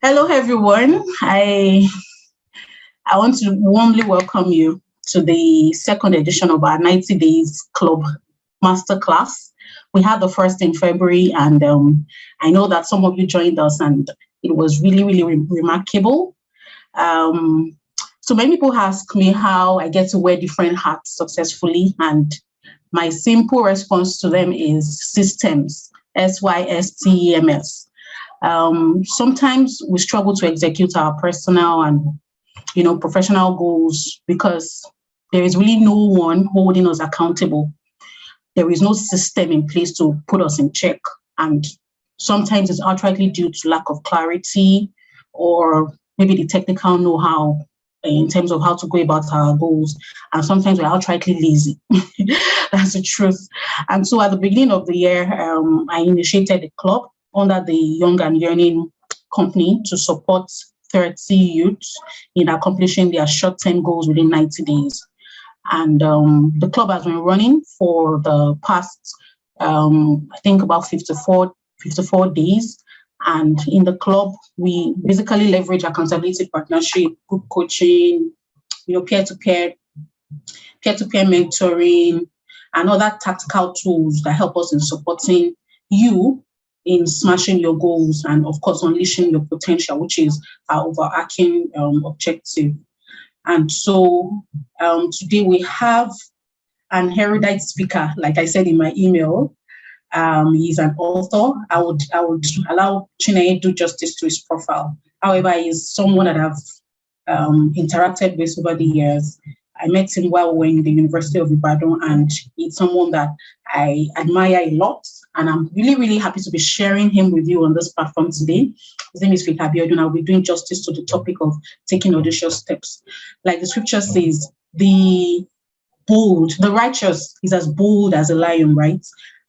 Hello, everyone. I want to warmly welcome you to the second edition of our 90 Days Club Masterclass. We had the first in February, and I know that some of you joined us, and it was really, really remarkable. So many people ask me how I get to wear different hats successfully, and my simple response to them is systems, SYSTEMS. Sometimes we struggle to execute our personal and professional goals because there is really no one holding us accountable. There is no system in place to put us in check, and sometimes it's outrightly due to lack of clarity or maybe the technical know-how in terms of how to go about our goals. And sometimes we're outrightly lazy. That's the truth. And so at the beginning of the year, I initiated a club under the Young and Yearning company to support 30 youths in accomplishing their short-term goals within 90 days. And the club has been running for the past, I think, about 54 days. And in the club, we basically leverage accountability, partnership, group coaching, peer-to-peer mentoring, and other tactical tools that help us in supporting you in smashing your goals and, of course, unleashing your potential, which is our overarching objective. And so today we have an erudite speaker, like I said in my email. He's an author. I would allow Chineye do justice to his profile. However, he's someone that I've interacted with over the years. I met him while we were in the University of Ibadan, and he's someone that I admire a lot. And I'm really, really happy to be sharing him with you on this platform today. His name is Abiodun. I'll be doing justice to the topic of taking audacious steps. Like the scripture says, the righteous is as bold as a lion, right?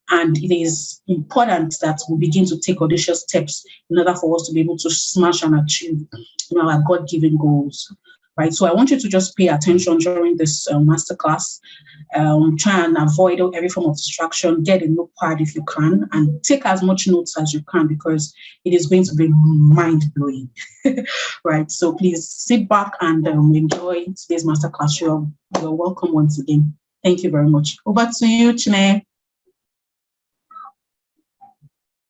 And it is important that we begin to take audacious steps in order for us to be able to smash and achieve our God-given goals. Right, so I want you to just pay attention during this masterclass. Try and avoid every form of distraction. Get a notepad if you can, and take as much notes as you can because it is going to be mind-blowing. Right, so please sit back and enjoy today's masterclass. You're welcome once again. Thank you very much. Over to you, Chineye.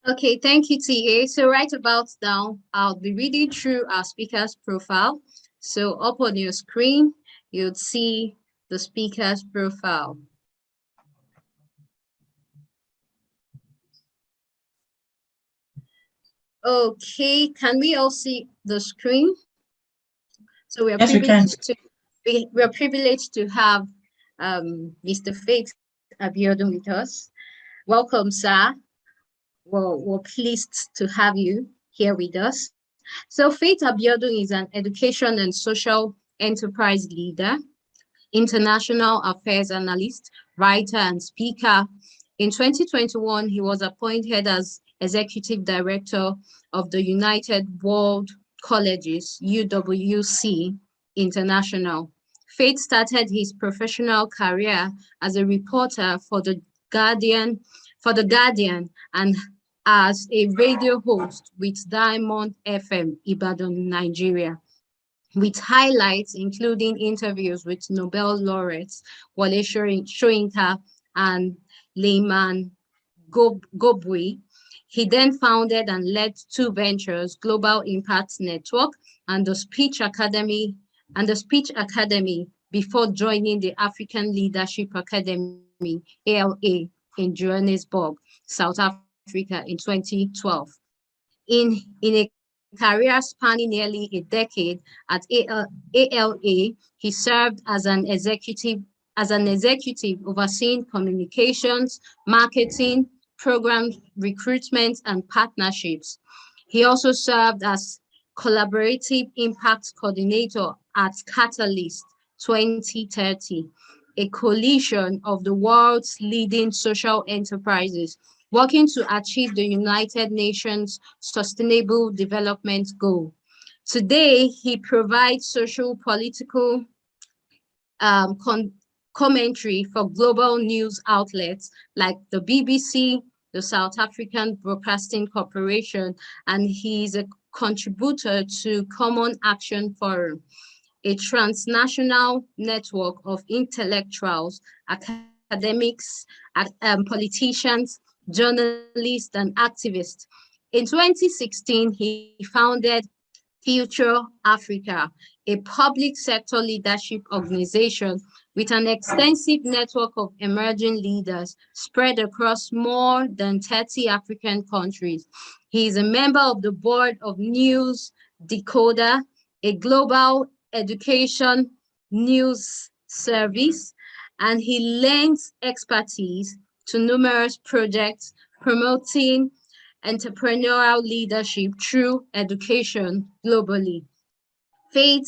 Okay, thank you, TA. So right about now, I'll be reading through our speaker's profile. So up on your screen, you'll see the speaker's profile. Okay, can we all see the screen? So we are privileged to have Mr. Faith Abiodun with us. Welcome, sir. We're pleased to have you here with us. So Faith Abiodun is an education and social enterprise leader, international affairs analyst, writer, and speaker. In 2021, he was appointed as executive director of the United World Colleges, UWC International. Faith started his professional career as a reporter for The Guardian, and as a radio host with Diamond FM, Ibadan, Nigeria, with highlights including interviews with Nobel laureates Wale Soyinka and Lehman Gobwe. He then founded and led two ventures, Global Impact Network and the Speech Academy, before joining the African Leadership Academy, ALA, in Johannesburg, South Africa in 2012. In a career spanning nearly a decade at ALA, he served as an executive overseeing communications, marketing, program recruitment, and partnerships. He also served as collaborative impact coordinator at Catalyst 2030, a coalition of the world's leading social enterprises working to achieve the United Nations Sustainable Development Goal. Today, he provides social political commentary for global news outlets like the BBC, the South African Broadcasting Corporation, and he's a contributor to Common Action Forum, a transnational network of intellectuals, academics, politicians, journalists, and activists. In 2016, he founded Future Africa, a public sector leadership organization with an extensive network of emerging leaders spread across more than 30 African countries. He is a member of the board of News Decoder, a global education news service, and he lends expertise to numerous projects promoting entrepreneurial leadership through education globally. Faith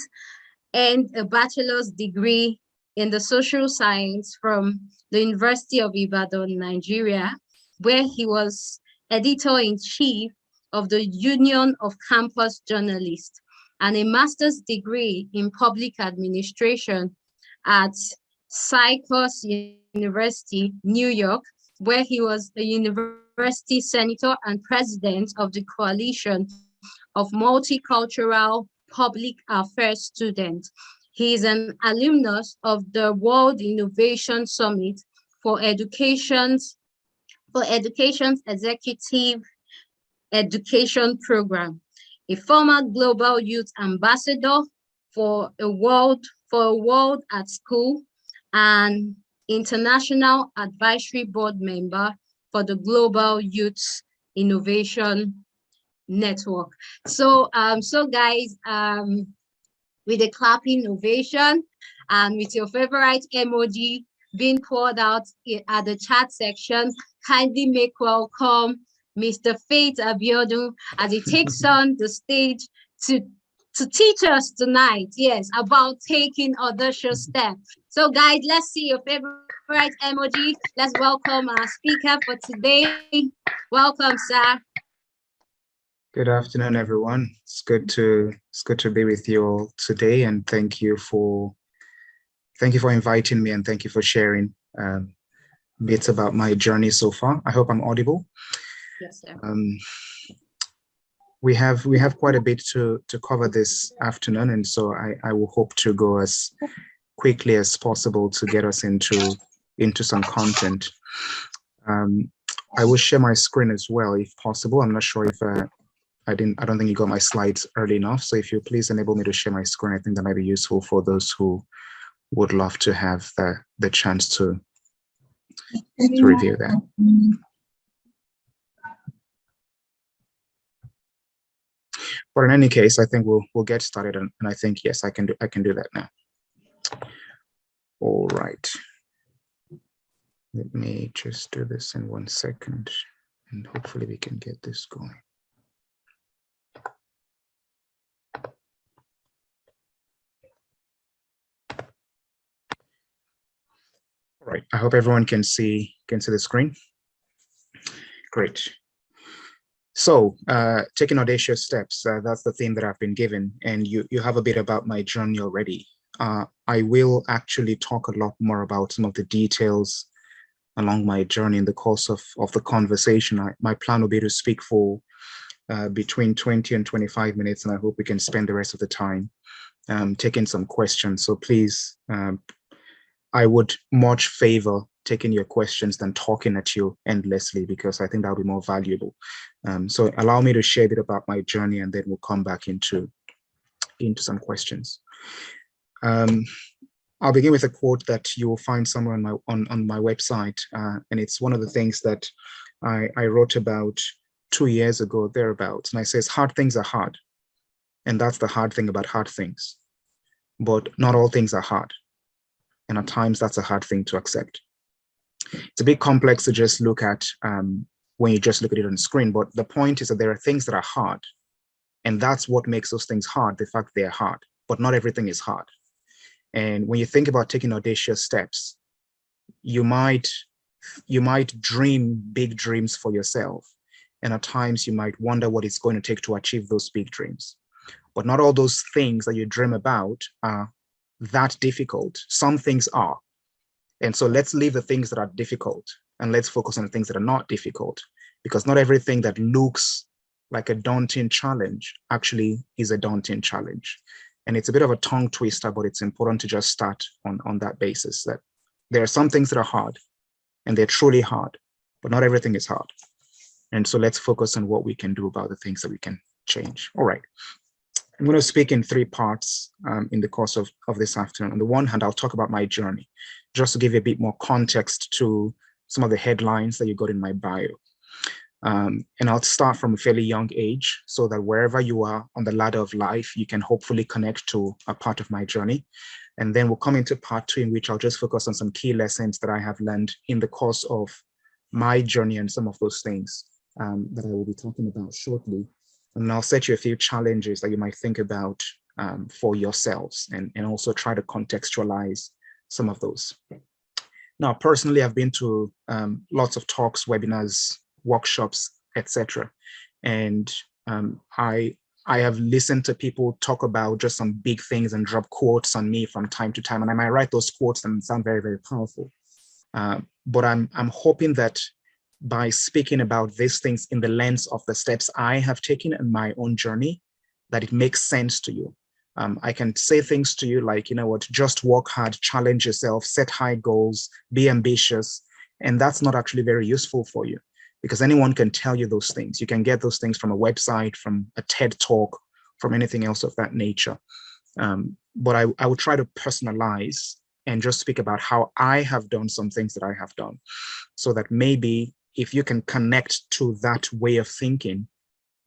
earned a bachelor's degree in the social science from the University of Ibadan, Nigeria, where he was editor-in-chief of the Union of Campus Journalists, and a master's degree in public administration at Syracuse University, New York, where he was a university senator and president of the Coalition of Multicultural Public Affairs Students. He is an alumnus of the World Innovation Summit for Education's Executive Education Program, a former Global Youth Ambassador for a World at School, and International Advisory Board member for the Global Youth Innovation Network. So guys, with a clapping ovation and with your favorite emoji being poured out at the chat section, kindly make welcome Mr. Faith Abiodun as he takes on the stage to teach us tonight, yes, about taking audacious steps. So guys, let's see your favorite emoji. Let's welcome our speaker for today. Welcome, sir. Good afternoon, everyone. It's good to be with you all today, and thank you for inviting me, and thank you for sharing bits about my journey so far. I hope I'm audible. Yes, sir. We have quite a bit to cover this afternoon, and so I will hope to go as quickly as possible to get us into some content. I will share my screen as well if possible. I'm not sure if I don't think you got my slides early enough. So if you please enable me to share my screen, I think that might be useful for those who would love to have the chance to review that. But in any case, I think we'll get started, and I think yes, I can do that now. All right. Let me just do this in 1 second, and hopefully we can get this going. All right, I hope everyone can see the screen. Great. So taking audacious steps, that's the theme that I've been given, and you have a bit about my journey already. I will actually talk a lot more about some of the details along my journey in the course of the conversation. My plan will be to speak for between 20 and 25 minutes, and I hope we can spend the rest of the time taking some questions. So please, I would much favor taking your questions than talking at you endlessly, because I think that'll be more valuable. So allow me to share a bit about my journey, and then we'll come back into some questions. I'll begin with a quote that you will find somewhere on my website, and it's one of the things that I wrote about 2 years ago, thereabouts, and I says, hard things are hard, and that's the hard thing about hard things, but not all things are hard, and at times that's a hard thing to accept. It's a bit complex to just look at when you just look at it on the screen, but the point is that there are things that are hard, and that's what makes those things hard, the fact they're hard, but not everything is hard. And when you think about taking audacious steps, you might dream big dreams for yourself, and at times you might wonder what it's going to take to achieve those big dreams. But not all those things that you dream about are that difficult. Some things are. And so let's leave the things that are difficult, and let's focus on the things that are not difficult. because not everything that looks like a daunting challenge actually is a daunting challenge. And it's a bit of a tongue twister, but it's important to just start on that basis, that there are some things that are hard and they're truly hard, but not everything is hard. And so let's focus on what we can do about the things that we can change. All right. I'm going to speak in three parts in the course of this afternoon. On the one hand, I'll talk about my journey, just to give you a bit more context to some of the headlines that you got in my bio. And I'll start from a fairly young age, so that wherever you are on the ladder of life, you can hopefully connect to a part of my journey. And then we'll come into part two, in which I'll just focus on some key lessons that I have learned in the course of my journey and some of those things that I will be talking about shortly. And I'll set you a few challenges that you might think about for yourselves, and also try to contextualize some of those. Now, personally, I've been to lots of talks, webinars, workshops, etc. And I have listened to people talk about just some big things and drop quotes on me from time to time. And I might write those quotes and sound very, very powerful. But I'm hoping that by speaking about these things in the lens of the steps I have taken in my own journey, that it makes sense to you. I can say things to you like, you know what, just work hard, challenge yourself, set high goals, be ambitious. And that's not actually very useful for you, because anyone can tell you those things. You can get those things from a website, from a TED talk, from anything else of that nature. But I will try to personalize and just speak about how I have done some things that I have done, so that maybe if you can connect to that way of thinking,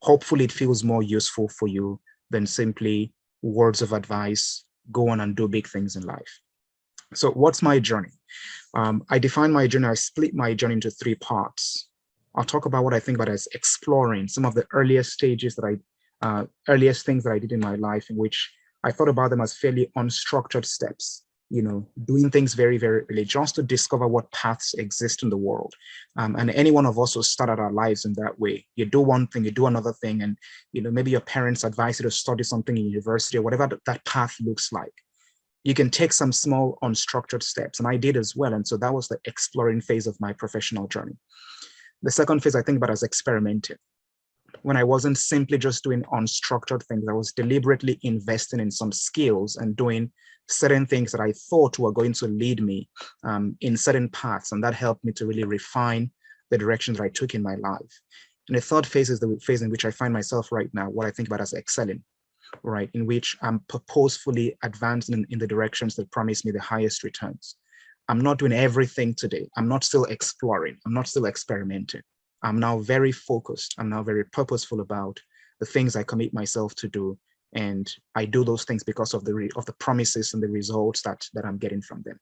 hopefully it feels more useful for you than simply words of advice, go on and do big things in life. So what's my journey? I define my journey, I split my journey into three parts. I'll talk about what I think about as exploring some of the earliest stages that earliest things that I did in my life, in which I thought about them as fairly unstructured steps, you know, doing things very, very early, just to discover what paths exist in the world. And any one of us who started our lives in that way. You do one thing, you do another thing, and, you know, maybe your parents advise you to study something in university or whatever that path looks like. You can take some small unstructured steps, and I did as well. And so that was the exploring phase of my professional journey. The second phase I think about as experimenting. When I wasn't simply just doing unstructured things, I was deliberately investing in some skills and doing certain things that I thought were going to lead me in certain paths. And that helped me to really refine the direction that I took in my life. And the third phase is the phase in which I find myself right now, what I think about as excelling, right? In which I'm purposefully advancing in the directions that promise me the highest returns. I'm not doing everything today. I'm not still exploring. I'm not still experimenting. I'm now very focused. I'm now very purposeful about the things I commit myself to do. And I do those things because of the promises and the results that I'm getting from them.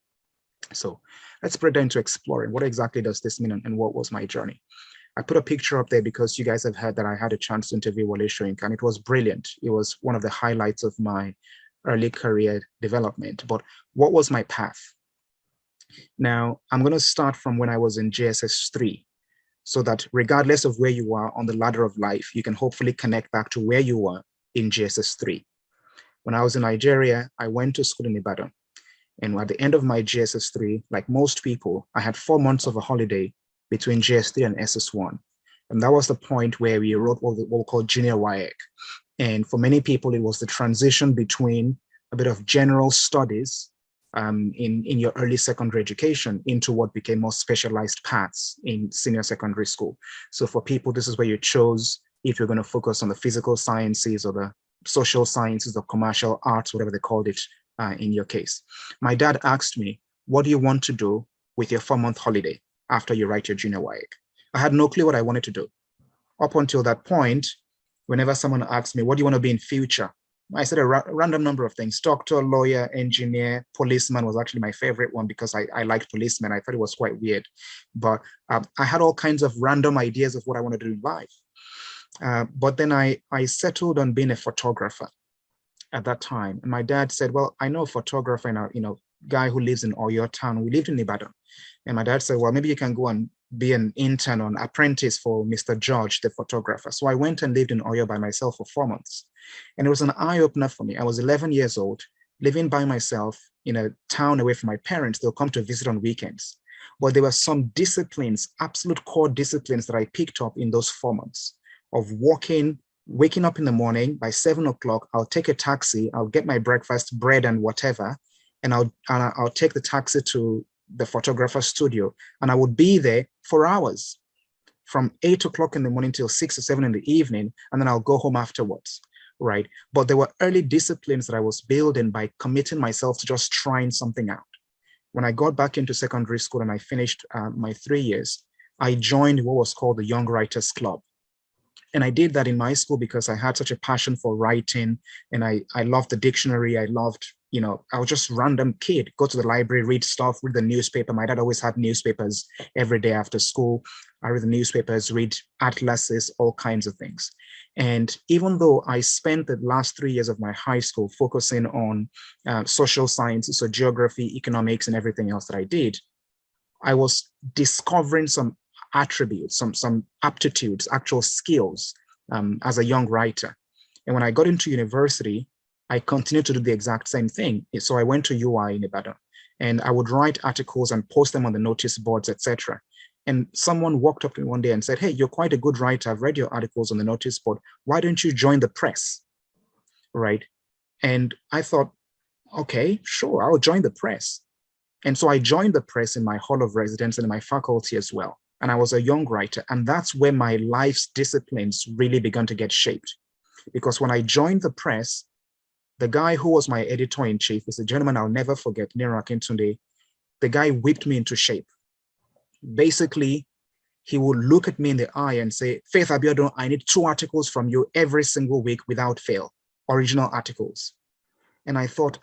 So let's break down to exploring. What exactly does this mean, and what was my journey? I put a picture up there because you guys have heard that I had a chance to interview Wole Soyinka, and it was brilliant. It was one of the highlights of my early career development. But what was my path? Now, I'm going to start from when I was in JSS 3, so that regardless of where you are on the ladder of life, you can hopefully connect back to where you were in JSS 3. When I was in Nigeria, I went to school in Ibadan. And at the end of my JSS 3, like most people, I had 4 months of a holiday between JS 3 and SS 1. And that was the point where we wrote what we call junior WAEC. And for many people, it was the transition between a bit of general studies in your early secondary education into what became more specialized paths in senior secondary school. So for people, this is where you chose if you're going to focus on the physical sciences or the social sciences or commercial arts, whatever they called it in your case. My dad asked me, what do you want to do with your 4-month holiday after you write your junior WAEC? I had no clue what I wanted to do. Up until that point, whenever someone asked me, what do you want to be in future? I said a random number of things. Doctor, lawyer, engineer, policeman was actually my favorite one because I liked policemen. I thought it was quite weird. But I had all kinds of random ideas of what I wanted to do in life. But then I settled on being a photographer at that time. And my dad said, well, I know a photographer and a guy who lives in Oyo town. We lived in Ibadan. And my dad said, well, maybe you can go and be an intern or an apprentice for Mr. George, the photographer. So I went and lived in Oyo by myself for 4 months. And it was an eye-opener for me. I was 11 years old, living by myself in a town away from my parents. They'll come to visit on weekends. But there were some disciplines, absolute core disciplines that I picked up in those 4 months of waking up in the morning. By 7 o'clock, I'll take a taxi, I'll get my breakfast, bread and whatever, and I'll take the taxi to the photographer's studio, and I would be there for hours from 8 o'clock in the morning till 6 or 7 in the evening, and then I'll go home afterwards, right? But there were early disciplines that I was building by committing myself to just trying something out. When I got back into secondary school and I finished my 3 years, I joined what was called the Young Writers Club. And I did that in my school because I had such a passion for writing, and I loved the dictionary. I loved, I was just a random kid, go to the library, read stuff, read the newspaper. My dad always had newspapers every day after school. I read the newspapers, read atlases, all kinds of things. And even though I spent the last 3 years of my high school focusing on social sciences, so geography, economics, and everything else that I did, I was discovering some attributes, some aptitudes, actual skills as a young writer. And when I got into university, I continued to do the exact same thing. So I went to UI in Ibadan, and I would write articles and post them on the notice boards, etc. And someone walked up to me one day and said, "Hey, you're quite a good writer. I've read your articles on the notice board. Why don't you join the press?" Right? And I thought, okay, sure, I'll join the press. And so I joined the press in my hall of residence and in my faculty as well. And I was a young writer. And that's where my life's disciplines really began to get shaped. Because when I joined the press, the guy who was my editor-in-chief is a gentleman I'll never forget, Nero Akintunde. The guy whipped me into shape. Basically, he would look at me in the eye and say, "Faith Abiodun, I need 2 articles from you every single week without fail, original articles." And I thought,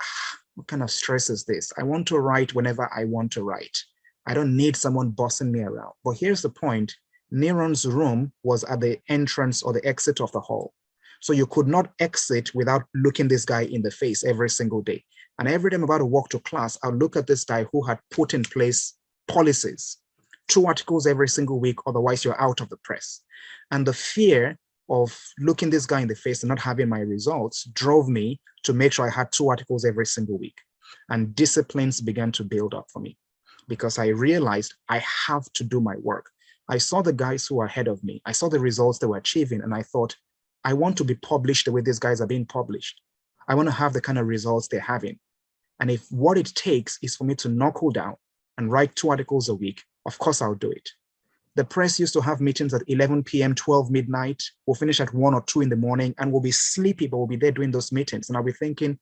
what kind of stress is this? I want to write whenever I want to write. I don't need someone bossing me around. But here's the point. Neron's room was at the entrance or the exit of the hall. So you could not exit without looking this guy in the face every single day. And every time I'm about to walk to class, I'll look at this guy who had put in place policies, 2 articles every single week, otherwise you're out of the press. And the fear of looking this guy in the face and not having my results drove me to make sure I had 2 articles every single week. And disciplines began to build up for me because I realized I have to do my work. I saw the guys who were ahead of me. I saw the results they were achieving, and I thought, I want to be published the way these guys are being published. I want to have the kind of results they're having. And if what it takes is for me to knuckle down and write 2 articles a week, of course I'll do it. The press used to have meetings at 11 p.m., 12 midnight. We'll finish at 1 or 2 in the morning, and we'll be sleepy, but we'll be there doing those meetings. And I'll be thinking,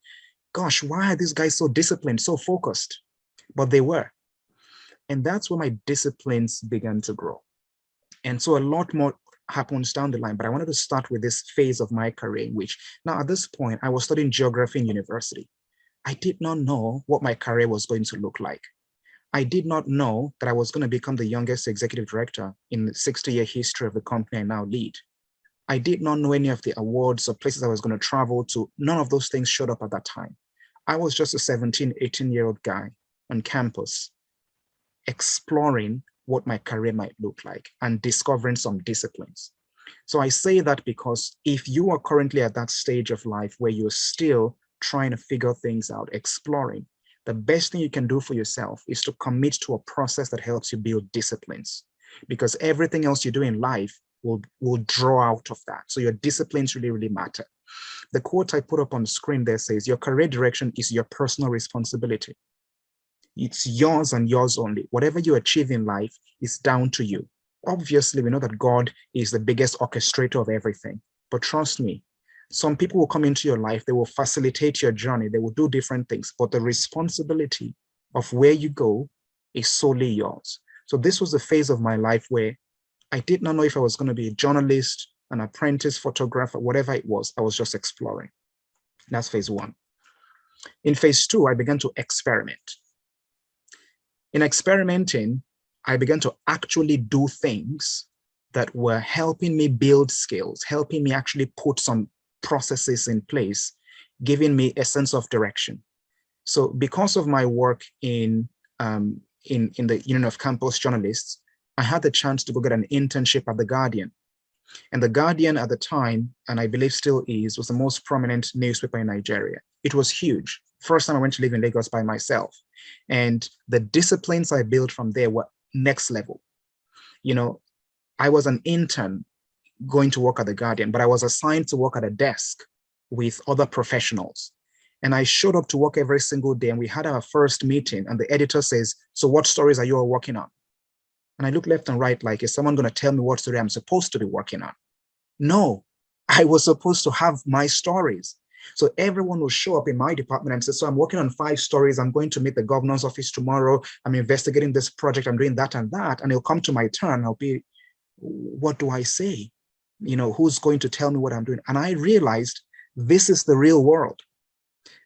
gosh, why are these guys so disciplined, so focused? But they were. And that's where my disciplines began to grow. And so a lot more happens down the line, but I wanted to start with this phase of my career in which, now at this point, I was studying geography in university. I did not know what my career was going to look like. I did not know that I was going to become the youngest executive director in the 60-year history of the company I now lead. I did not know any of the awards or places I was going to travel to. None of those things showed up at that time. I was just a 17, 18-year-old guy on campus, exploring what my career might look like and discovering some disciplines. So I say that because if you are currently at that stage of life where you're still trying to figure things out, exploring, the best thing you can do for yourself is to commit to a process that helps you build disciplines, because everything else you do in life will draw out of that. So your disciplines really, really matter. The quote I put up on the screen there says, your career direction is your personal responsibility. It's yours and yours only. Whatever you achieve in life is down to you. Obviously, we know that God is the biggest orchestrator of everything. But trust me, some people will come into your life, they will facilitate your journey, they will do different things, but the responsibility of where you go is solely yours. So this was the phase of my life where I did not know if I was going to be a journalist, an apprentice photographer, whatever it was. I was just exploring. That's phase 1. In phase 2, I began to experiment. In experimenting, I began to actually do things that were helping me build skills, helping me actually put some processes in place, giving me a sense of direction. So because of my work in the Union of Campus Journalists, I had the chance to go get an internship at The Guardian. And The Guardian at the time, and I believe still is, was the most prominent newspaper in Nigeria. It was huge. First time I went to live in Lagos by myself. And the disciplines I built from there were next level. You know, I was an intern going to work at the Guardian, but I was assigned to work at a desk with other professionals. And I showed up to work every single day, and we had our first meeting, and the editor says, "So what stories are you all working on?" And I look left and right like, is someone going to tell me what story I'm supposed to be working on? No, I was supposed to have my stories. So everyone will show up in my department and say, "So I'm working on 5 stories. I'm going to meet the governor's office tomorrow. I'm investigating this project. I'm doing that and that." And it'll come to my turn. I'll be, what do I say? You know, who's going to tell me what I'm doing? And I realized this is the real world.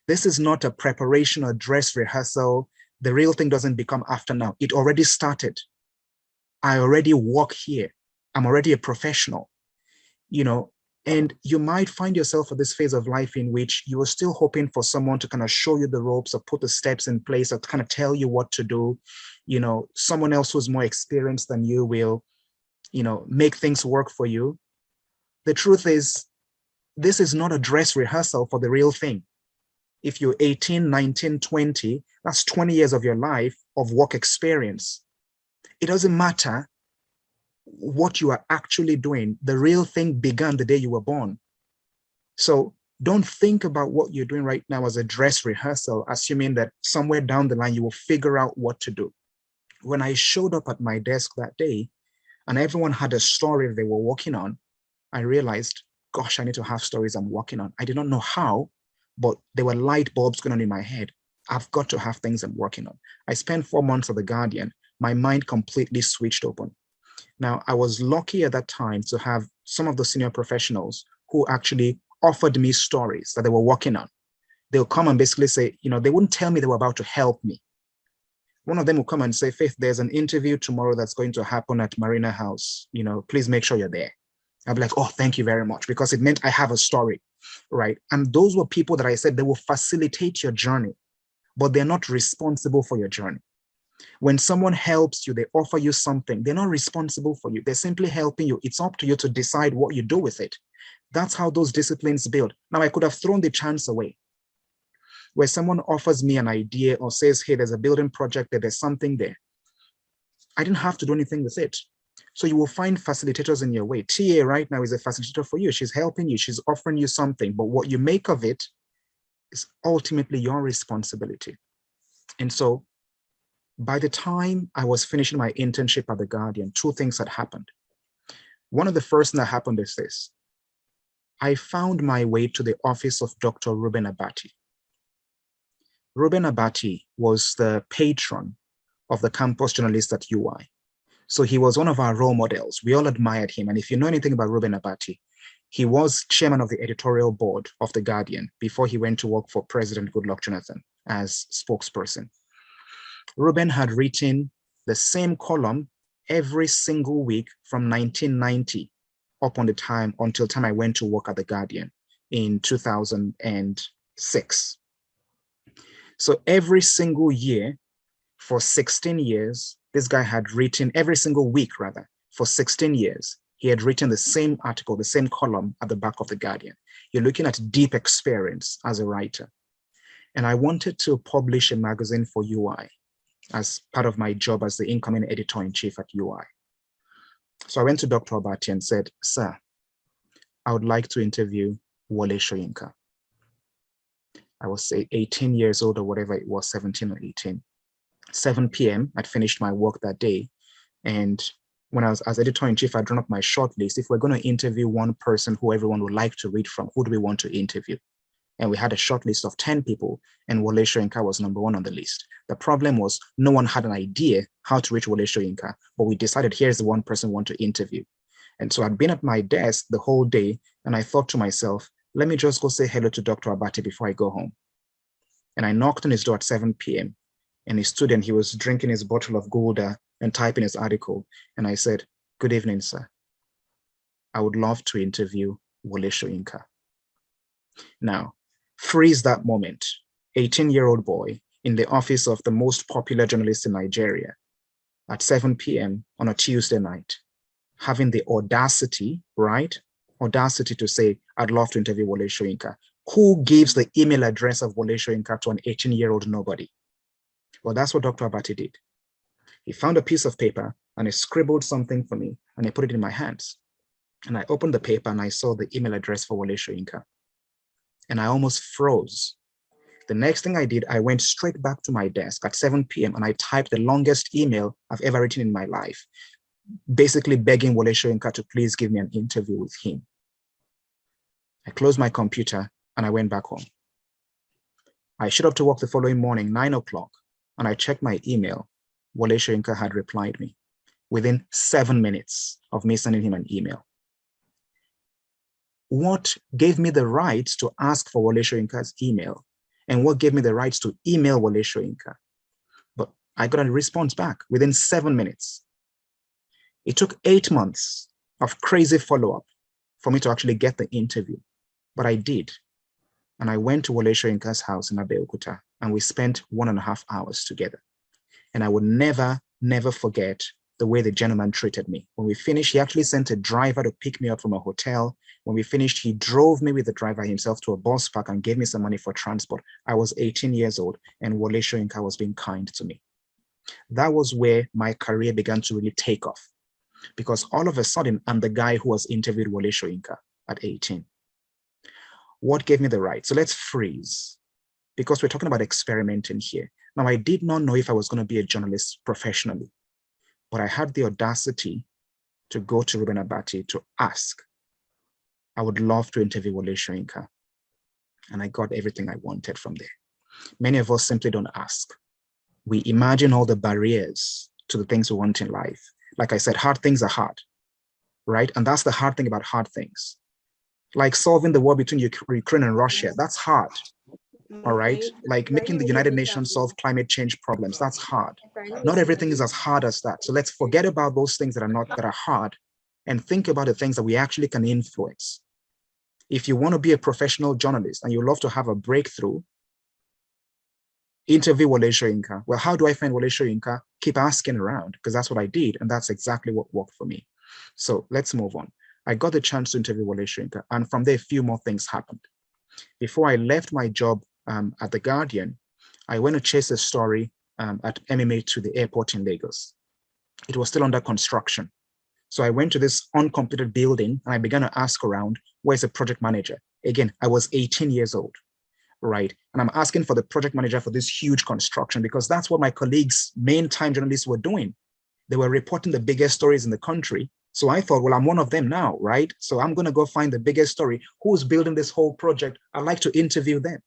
This is not a preparation or dress rehearsal. The real thing doesn't become after now. It already started. I already work here. I'm already a professional, you know, and you might find yourself at this phase of life in which you are still hoping for someone to kind of show you the ropes or put the steps in place or kind of tell you what to do. You know, someone else who's more experienced than you will, you know, make things work for you. The truth is, this is not a dress rehearsal for the real thing. If you're 18, 19, 20, that's 20 years of your life of work experience. It doesn't matter what you are actually doing. The real thing began the day you were born. So don't think about what you're doing right now as a dress rehearsal, assuming that somewhere down the line you will figure out what to do. When I showed up at my desk that day and everyone had a story they were working on, I realized, gosh, I need to have stories I'm working on. I did not know how, but there were light bulbs going on in my head. I've got to have things I'm working on. I spent 4 months at the Guardian. My mind completely switched open. Now, I was lucky at that time to have some of the senior professionals who actually offered me stories that they were working on. They'll come and basically say, you know, they wouldn't tell me they were about to help me. One of them will come and say, "Faith, there's an interview tomorrow that's going to happen at Marina House. You know, please make sure you're there." I'll be like, "Oh, thank you very much," because it meant I have a story, right? And those were people that I said they will facilitate your journey, but they're not responsible for your journey. When someone helps you, they offer you something, they're not responsible for you. They're simply helping you. It's up to you to decide what you do with it. That's how those disciplines build. Now, I could have thrown the chance away. Where someone offers me an idea or says, "Hey, there's a building project there, there's something there." I didn't have to do anything with it. So you will find facilitators in your way. TA right now is a facilitator for you. She's helping you. She's offering you something. But what you make of it is ultimately your responsibility. And so by the time I was finishing my internship at the Guardian, 2 things had happened. One of the first things that happened is this. I found my way to the office of Dr. Ruben Abati. Ruben Abati was the patron of the campus journalist at UI. So he was one of our role models. We all admired him. And if you know anything about Ruben Abati, he was chairman of the editorial board of The Guardian before he went to work for President Goodluck Jonathan as spokesperson. Ruben had written the same column every single week from 1990 up on the time until time I went to work at The Guardian in 2006. So every single year for 16 years, this guy had written, every single week rather, for 16 years, he had written the same article, the same column at the back of The Guardian. You're looking at deep experience as a writer. And I wanted to publish a magazine for UI as part of my job as the incoming editor-in-chief at UI. So I went to Dr. Abati and said, "Sir, I would like to interview Wole Soyinka." I was 18 years old or whatever it was, 17 or 18. 7 p.m. I'd finished my work that day. And when I was as editor-in-chief, I'd drawn up my short list. If we're going to interview one person who everyone would like to read from, who do we want to interview? And we had a short list of 10 people, and Wole Soyinka was number 1 on the list. The problem was no one had an idea how to reach Wole Soyinka, but we decided here's the one person we want to interview. And so I'd been at my desk the whole day, and I thought to myself, let me just go say hello to Dr. Abati before I go home. And I knocked on his door at 7 p.m. and he stood and he was drinking his bottle of Gouda and typing his article. And I said, "Good evening, sir. I would love to interview Wole Soyinka." Now, freeze that moment. 18-year-old boy in the office of the most popular journalist in Nigeria at 7 p.m. on a Tuesday night, having the audacity, right? Audacity to say, "I'd love to interview Wole Soyinka." Who gives the email address of Wole Soyinka to an 18-year-old nobody? Well, that's what Dr. Abati did. He found a piece of paper and he scribbled something for me and he put it in my hands. And I opened the paper and I saw the email address for Wole Soyinka. And I almost froze. The next thing I did, I went straight back to my desk at 7 p.m. and I typed the longest email I've ever written in my life, basically begging Wole Soyinka to please give me an interview with him. I closed my computer and I went back home. I showed up to work the following morning, 9 o'clock, and I checked my email. Wole Soyinka had replied me within 7 minutes of me sending him an email. What gave me the right to ask for Wole Soyinka's email and what gave me the right to email Wole Soyinka? But I got a response back within 7 minutes. It took 8 months of crazy follow-up for me to actually get the interview, but I did. And I went to Wole Soyinka's house in Abeokuta and we spent 1.5 hours together. And I would never, never forget the way the gentleman treated me. When we finished, he actually sent a driver to pick me up from a hotel. When we finished, he drove me with the driver himself to a bus park and gave me some money for transport. I was 18 years old and Wole Soyinka was being kind to me. That was where my career began to really take off, because all of a sudden, I'm the guy who was interviewed Wole Soyinka at 18. What gave me the right? So let's freeze, because we're talking about experimenting here. Now, I did not know if I was going to be a journalist professionally, but I had the audacity to go to Reuben Abati to ask. I would love to interview Wole Soyinka. And I got everything I wanted from there. Many of us simply don't ask. We imagine all the barriers to the things we want in life. Like I said, hard things are hard, right? And that's the hard thing about hard things. Like solving the war between Ukraine and Russia, that's hard, all right? Like making the United Nations solve climate change problems, that's hard. Not everything is as hard as that. So let's forget about those things that are hard and think about the things that we actually can influence. If you want to be a professional journalist and you love to have a breakthrough, interview Wole Soyinka. Well, how do I find Wole Soyinka? Keep asking around, because that's what I did, and that's exactly what worked for me. So let's move on. I got the chance to interview Wole Soyinka, and from there, a few more things happened. Before I left my job at The Guardian, I went to chase a story at MMA to the airport in Lagos. It was still under construction. So I went to this uncompleted building and I began to ask around, where's the project manager? Again, I was 18 years old, right? And I'm asking for the project manager for this huge construction because that's what my colleagues, main-time journalists, were doing. They were reporting the biggest stories in the country. So I thought, well, I'm one of them now, right? So I'm going to go find the biggest story. Who's building this whole project? I'd like to interview them.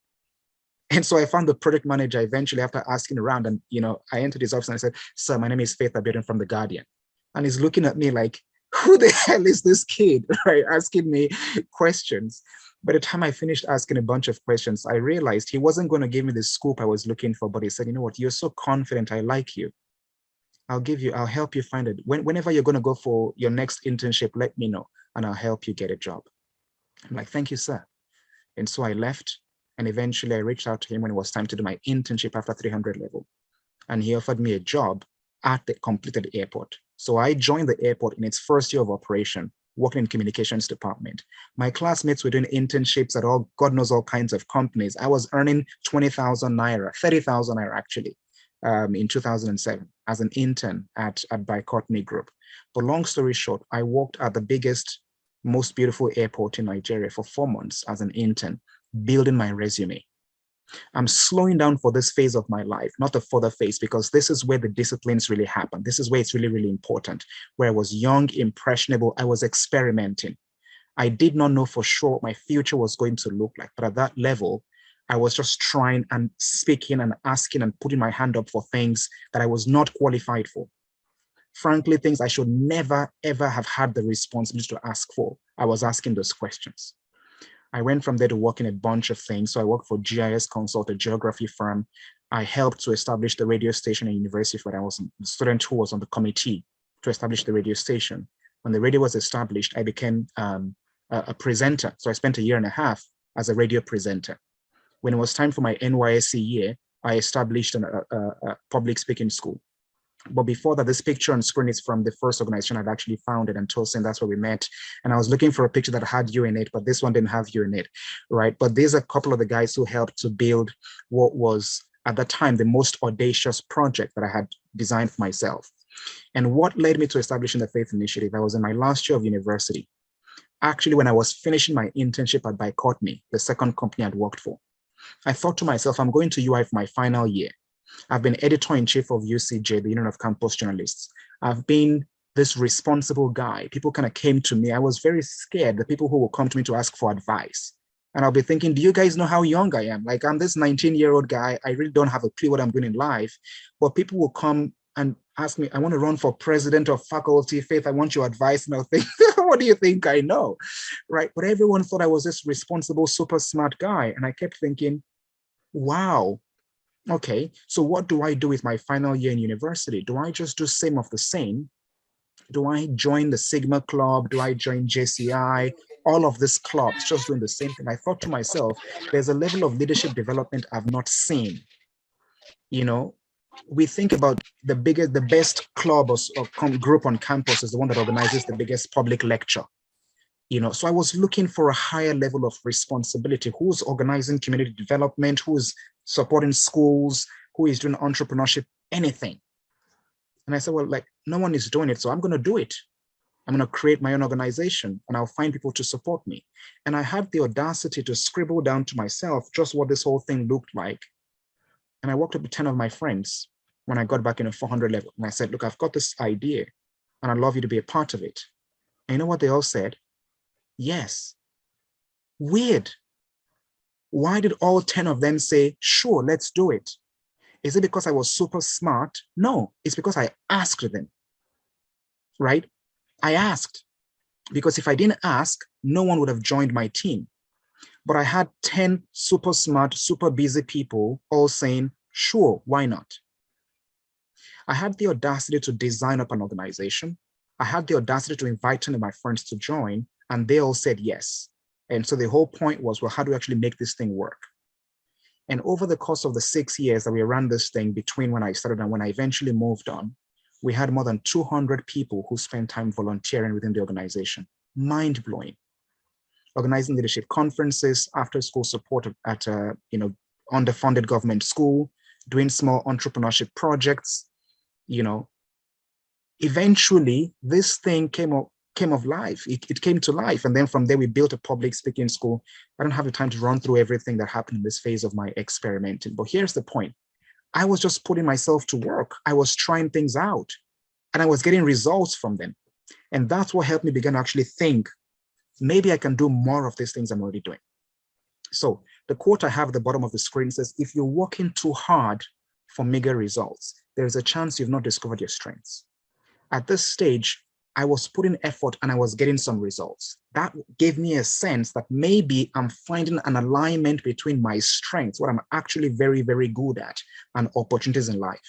And so I found the project manager eventually after asking around, and I entered his office and I said, sir, my name is Faith Abiodun from The Guardian. And he's looking at me like, who the hell is this kid, right? Asking me questions. By the time I finished asking a bunch of questions, I realized he wasn't going to give me the scoop I was looking for, but he said, you know what, you're so confident, I like you. I'll help you find it. Whenever you're going to go for your next internship, let me know and I'll help you get a job. I'm like, thank you, sir. And so I left, and eventually I reached out to him when it was time to do my internship after 300 level. And he offered me a job at the completed airport. So I joined the airport in its first year of operation, working in communications department. My classmates were doing internships at all, God knows, all kinds of companies. I was earning 20,000 naira, 30,000 naira actually, in 2007 as an intern at Courtney Group. But long story short, I worked at the biggest, most beautiful airport in Nigeria for 4 months as an intern, building my resume. I'm slowing down for this phase of my life, not the further phase, because this is where the disciplines really happen. This is where it's really, really important. Where I was young, impressionable, I was experimenting. I did not know for sure what my future was going to look like, but at that level, I was just trying and speaking and asking and putting my hand up for things that I was not qualified for. Frankly, things I should never, ever have had the responsibility to ask for. I was asking those questions. I went from there to work in a bunch of things. So I worked for GIS Consult, a geography firm. I helped to establish the radio station at university when I was a student who was on the committee to establish the radio station. When the radio was established, I became a presenter. So I spent 1.5 years as a radio presenter. When it was time for my NYSC year, I established a public speaking school. But before that, this picture on screen is from the first organization I've actually founded, and Tosin, that's where we met. And I was looking for a picture that had you in it, but this one didn't have you in it, right? But there's a couple of the guys who helped to build what was, at that time, the most audacious project that I had design for myself. And what led me to establishing the Faith Initiative, I was in my last year of university. Actually, when I was finishing my internship at Bicourtney, the second company I'd worked for, I thought to myself, I'm going to UI for my final year. I've been editor-in-chief of UCJ, the Union of Campus Journalists. I've been this responsible guy. People kind of came to me. I was very scared, the people who will come to me to ask for advice. And I'll be thinking, do you guys know how young I am? Like, I'm this 19-year-old guy. I really don't have a clue what I'm doing in life. But people will come and ask me, I want to run for president of faculty, Faith, I want your advice. And I'll think, what do you think I know? Right? But everyone thought I was this responsible, super smart guy. And I kept thinking, wow, okay, so what do I do with my final year in university? Do I just do same of the same? Do I join the Sigma Club? Do I join JCI? All of these clubs just doing the same thing. I thought to myself, there's a level of leadership development I've not seen. You know, we think about the best club or group on campus is the one that organizes the biggest public lecture. You know, so I was looking for a higher level of responsibility. Who's organizing community development? Who's supporting schools? Who is doing entrepreneurship? Anything. And I said, well, like, no one is doing it, so I'm going to do it. I'm going to create my own organization and I'll find people to support me. And I had the audacity to scribble down to myself just what this whole thing looked like. And I walked up to 10 of my friends when I got back in a 400 level. And I said, look, I've got this idea and I'd love you to be a part of it. And you know what they all said? Yes. Weird. Why did all 10 of them say, sure, let's do it? Is it because I was super smart? No, it's because I asked them, right? I asked, because if I didn't ask, no one would have joined my team. But I had 10 super smart, super busy people all saying, sure, why not? I had the audacity to design up an organization. I had the audacity to invite 10 of my friends to join, and they all said yes. And so the whole point was, well, how do we actually make this thing work? And over the course of the 6 years that we ran this thing between when I started and when I eventually moved on, we had more than 200 people who spent time volunteering within the organization. Mind-blowing. Organizing leadership conferences, after-school support at a underfunded government school, doing small entrepreneurship projects. Eventually this thing came of life. It came to life. And then from there, we built a public speaking school. I don't have the time to run through everything that happened in this phase of my experimenting. But here's the point. I was just putting myself to work. I was trying things out and I was getting results from them. And that's what helped me begin to actually think, maybe I can do more of these things I'm already doing. So the quote I have at the bottom of the screen says, if you're working too hard for meager results, there's a chance you've not discovered your strengths. At this stage, I was putting effort and I was getting some results. That gave me a sense that maybe I'm finding an alignment between my strengths, what I'm actually very, very good at, and opportunities in life.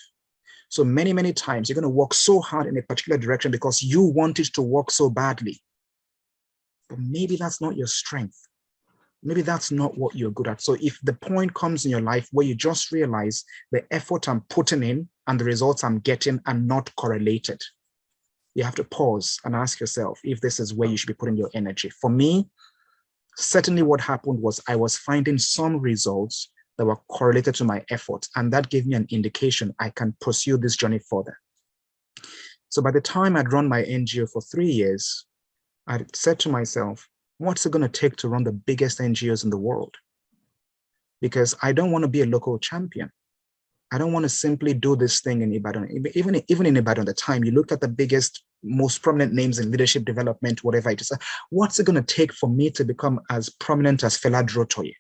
So many, many times you're going to work so hard in a particular direction because you want it to work so badly. But maybe that's not your strength. Maybe that's not what you're good at. So if the point comes in your life where you just realize the effort I'm putting in and the results I'm getting are not correlated, you have to pause and ask yourself if this is where you should be putting your energy. For me, certainly what happened was I was finding some results that were correlated to my efforts, and that gave me an indication I can pursue this journey further. So by the time I'd run my NGO for 3 years, I said to myself, what's it going to take to run the biggest NGOs in the world? Because I don't want to be a local champion. I don't want to simply do this thing in Ibadan. Even in Ibadan, at the time, you looked at the biggest, most prominent names in leadership development, whatever it is. What's it going to take for me to become as prominent as Fela Drotoye?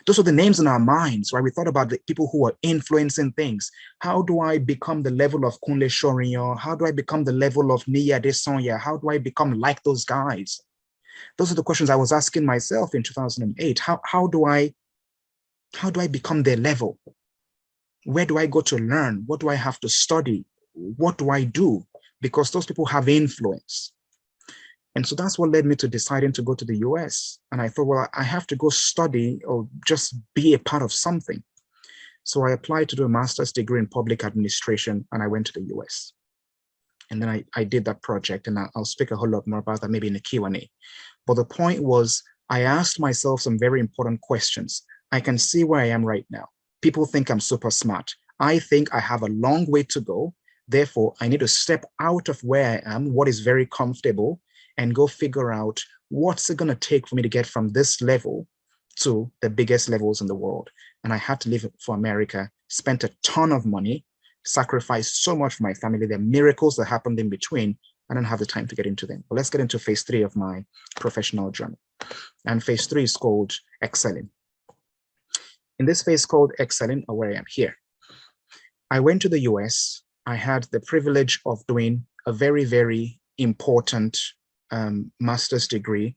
Those are the names in our minds, right? We thought about the people who are influencing things. How do I become the level of Kunle Shorinyo? How do I become the level of Niya Desanya? How do I become like those guys? Those are the questions I was asking myself in 2008. How do I become their level? Where do I go to learn? What do I have to study? What do I do? Because those people have influence. And so that's what led me to deciding to go to the US. And I thought, well, I have to go study or just be a part of something. So I applied to do a master's degree in public administration and I went to the US. And then I did that project, and I'll speak a whole lot more about that maybe in the Q&A. But the point was, I asked myself some very important questions. I can see where I am right now. People think I'm super smart. I think I have a long way to go. Therefore, I need to step out of where I am, what is very comfortable, and go figure out what's it going to take for me to get from this level to the biggest levels in the world. And I had to leave for America, spent a ton of money, sacrificed so much for my family. There are miracles that happened in between. I don't have the time to get into them. But let's get into phase 3 of my professional journey. And phase 3 is called excelling. In this phase called excelling, or where I am here, I went to the US. I had the privilege of doing a very, very important master's degree.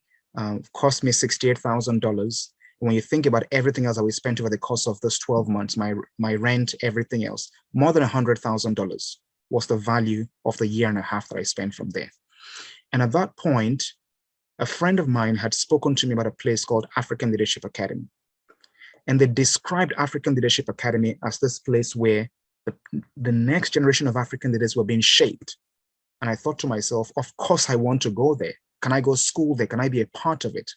Cost me $68,000. When you think about everything else that we spent over the course of those 12 months, my rent, everything else, more than $100,000 was the value of the year and a half that I spent from there. And at that point, a friend of mine had spoken to me about a place called African Leadership Academy. And they described African Leadership Academy as this place where the next generation of African leaders were being shaped. And I thought to myself, of course I want to go there. Can I go to school there? Can I be a part of it?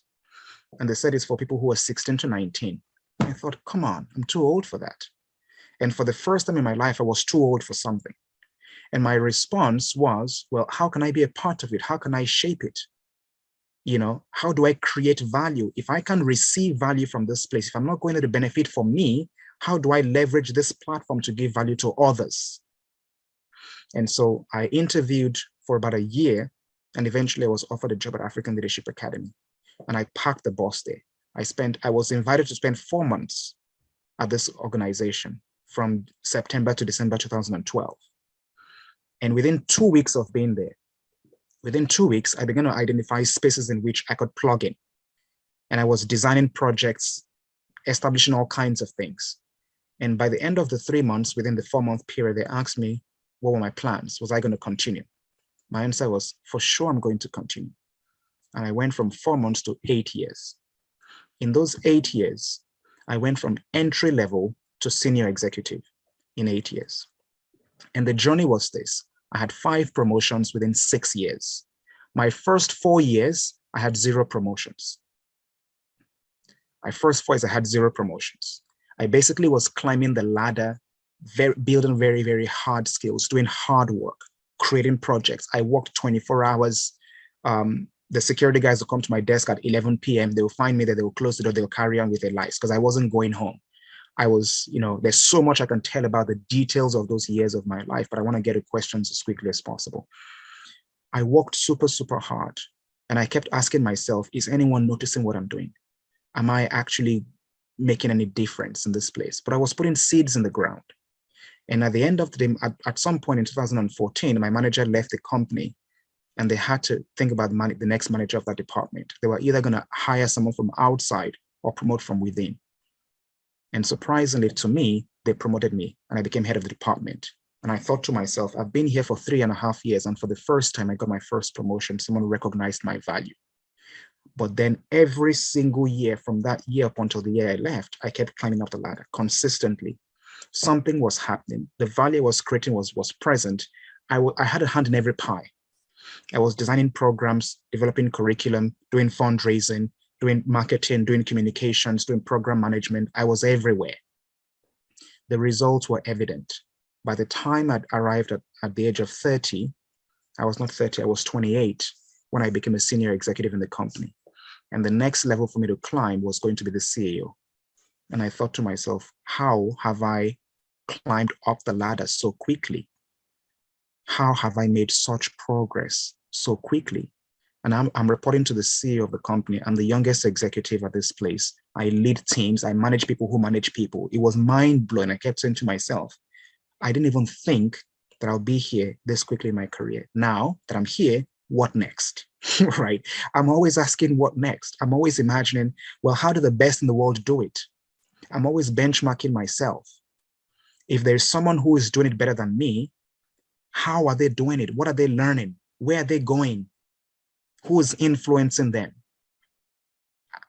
And they said it's for people who are 16 to 19. I thought, come on, I'm too old for that. And for the first time in my life, I was too old for something. And my response was, well, how can I be a part of it? How can I shape it? You know, how do I create value? If I can receive value from this place, if I'm not going to benefit for me, how do I leverage this platform to give value to others? And so I interviewed for about a year, and eventually I was offered a job at African Leadership Academy. And I parked the bus there. I was invited to spend 4 months at this organization from September to December 2012. And within 2 weeks of being there, within 2 weeks, I began to identify spaces in which I could plug in. And I was designing projects, establishing all kinds of things. And by the end of the 3 months, within the 4-month period, they asked me, what were my plans? Was I going to continue? My answer was, for sure, I'm going to continue. And I went from 4 months to 8 years. In those 8 years, I went from entry level to senior executive in 8 years. And the journey was this. I had 5 promotions within 6 years. My first 4 years, I had 0 promotions. My first 4 years, I had 0 promotions. I basically was climbing the ladder, building very, very hard skills, doing hard work, creating projects. I worked 24 hours. The security guys will come to my desk at 11 p.m. They will find me there, they will close the door, they will carry on with their lives because I wasn't going home. I was, there's so much I can tell about the details of those years of my life, but I want to get to questions as quickly as possible. I worked super, super hard. And I kept asking myself, is anyone noticing what I'm doing? Am I actually making any difference in this place? But I was putting seeds in the ground. And at the end of the day, at some point in 2014, my manager left the company and they had to think about the next manager of that department. They were either going to hire someone from outside or promote from within. And surprisingly to me, they promoted me and I became head of the department. And I thought to myself, I've been here for 3.5 years. And for the first time I got my first promotion, someone recognized my value. But then every single year from that year up until the year I left, I kept climbing up the ladder consistently. Something was happening. The value I was creating was present. I had a hand in every pie. I was designing programs, developing curriculum, doing fundraising, doing marketing, doing communications, doing program management. I was everywhere. The results were evident. By the time I'd arrived at the age of 30, I was not 30, I was 28 when I became a senior executive in the company. And the next level for me to climb was going to be the CEO. And I thought to myself, how have I climbed up the ladder so quickly? How have I made such progress so quickly? And I'm reporting to the CEO of the company. I'm the youngest executive at this place. I lead teams. I manage people who manage people. It was mind-blowing. I kept saying to myself, I didn't even think that I'll be here this quickly in my career. Now that I'm here, what next? Right? I'm always asking what next. I'm always imagining, well, how do the best in the world do it? I'm always benchmarking myself. If there's someone who is doing it better than me, how are they doing it? What are they learning? Where are they going? Who is influencing them?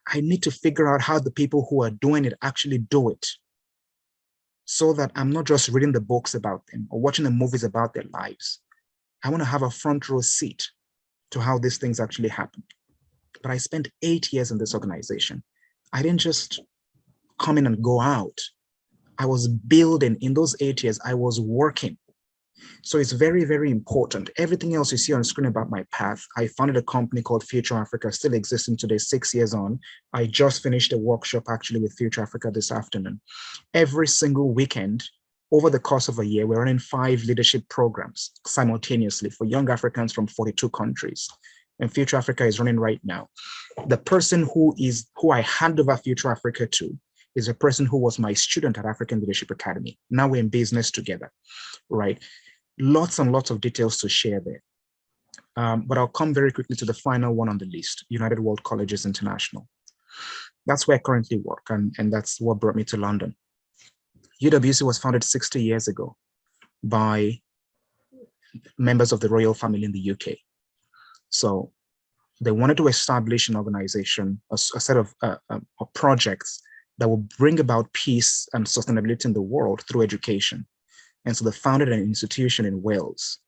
I need to figure out how the people who are doing it actually do it so that I'm not just reading the books about them or watching the movies about their lives. I want to have a front row seat to how these things actually happen. But I spent 8 years in this organization. I didn't just come in and go out. I was building. In those 8 years, I was working. So it's very, very important. Everything else you see on screen about my path, I founded a company called Future Africa, still existing today, 6 years on. I just finished a workshop actually with Future Africa this afternoon. Every single weekend, over the course of a year, we're running 5 leadership programs simultaneously for young Africans from 42 countries. And Future Africa is running right now. The person who I hand over Future Africa to is a person who was my student at African Leadership Academy. Now we're in business together, right? Lots and lots of details to share there. But I'll come very quickly to the final one on the list, United World Colleges International. That's where I currently work, and that's what brought me to London. UWC was founded 60 years ago by members of the royal family in the UK. So they wanted to establish an organization, a set of projects that will bring about peace and sustainability in the world through education. And so they founded an institution in Wales.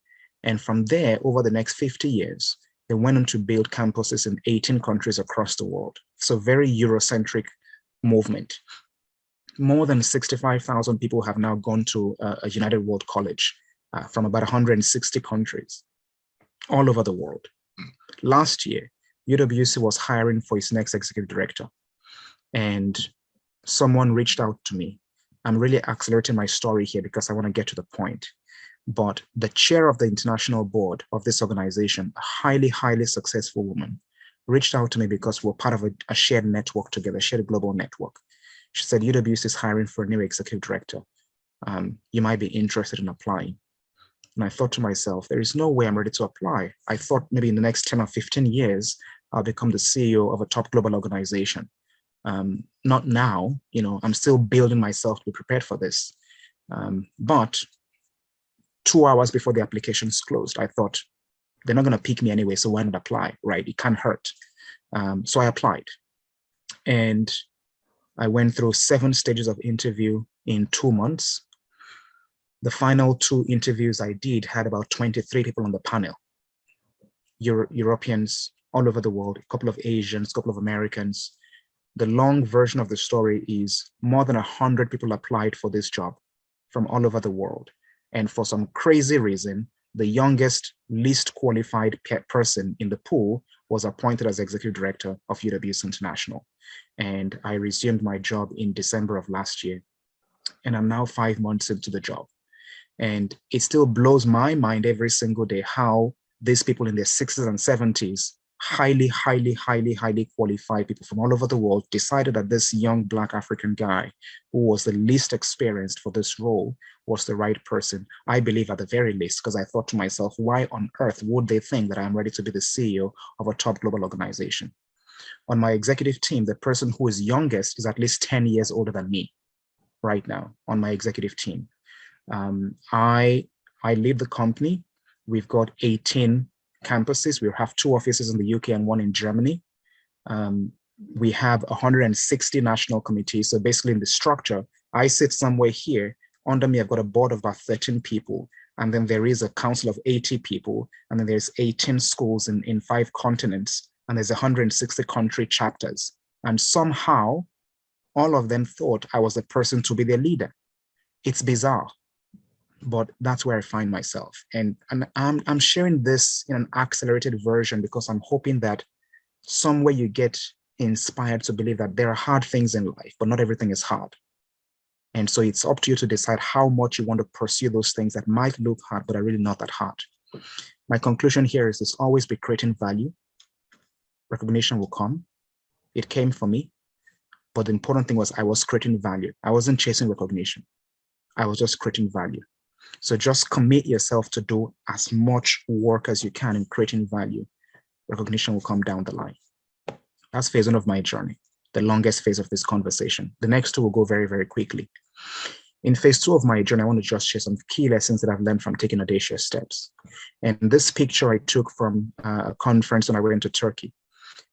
And from there, over the next 50 years, they went on to build campuses in 18 countries across the world. So very Eurocentric movement. More than 65,000 people have now gone to a United World College from about 160 countries all over the world. Last year, UWC was hiring for its next executive director. And someone reached out to me. I'm really accelerating my story here because I want to get to the point. But the chair of the international board of this organization, a highly, highly successful woman, reached out to me because we're part of a shared network together, a shared global network. She said, UWC is hiring for a new executive director. You might be interested in applying. And I thought to myself, there is no way I'm ready to apply. I thought maybe in the next 10 or 15 years, I'll become the CEO of a top global organization. Not now, I'm still building myself to be prepared for this. But 2 hours before the applications closed, I thought, they're not going to pick me anyway, so why not apply, right? It can't hurt. So I applied. And I went through 7 stages of interview in 2 months. The final 2 interviews I did had about 23 people on the panel. Europeans all over the world, a couple of Asians, a couple of Americans. The long version of the story is more than 100 people applied for this job from all over the world. And for some crazy reason, the youngest, least qualified person in the pool was appointed as executive director of UWC International. And I resumed my job in December of last year. And I'm now 5 months into the job. And it still blows my mind every single day how these people in their 60s and 70s, highly, highly, highly, highly qualified people from all over the world, decided that this young Black African guy who was the least experienced for this role was the right person. I believe at the very least, because I thought to myself, why on earth would they think that I'm ready to be the CEO of a top global organization? On my executive team, the person who is youngest is at least 10 years older than me right now on my executive team. I lead the company. We've got 18 campuses. We have 2 offices in the UK and 1 in Germany. We have 160 national committees. So basically in the structure, I sit somewhere here. Under me, I've got a board of about 13 people. And then there is a council of 80 people. And then there's 18 schools in 5 continents. And there's 160 country chapters. And somehow, all of them thought I was the person to be their leader. It's bizarre. But that's where I find myself. And I'm sharing this in an accelerated version because I'm hoping that somewhere you get inspired to believe that there are hard things in life, but not everything is hard. And so it's up to you to decide how much you want to pursue those things that might look hard, but are really not that hard. My conclusion here is this: always be creating value. Recognition will come. It came for me. But the important thing was I was creating value. I wasn't chasing recognition. I was just creating value. So just commit yourself to do as much work as you can in creating value. Recognition will come down the line. That's phase 1 of my journey, the longest phase of this conversation. The next 2 will go very, very quickly. In phase 2 of my journey, I want to just share some key lessons that I've learned from taking audacious steps. And this picture I took from a conference when I went to Turkey.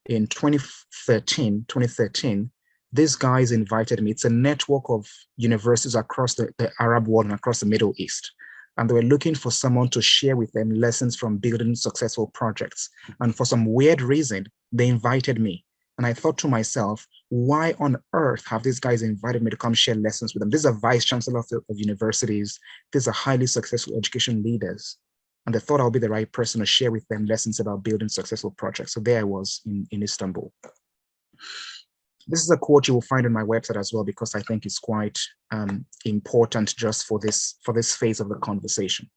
In 2013, these guys invited me. It's a network of universities across the Arab world and across the Middle East. And they were looking for someone to share with them lessons from building successful projects. And for some weird reason, they invited me. And I thought to myself, why on earth have these guys invited me to come share lessons with them? These are vice chancellors of universities. These are highly successful education leaders. And they thought I'll be the right person to share with them lessons about building successful projects. So there I was in Istanbul. This is a quote you will find on my website as well, because I think it's quite important just for this phase of the conversation.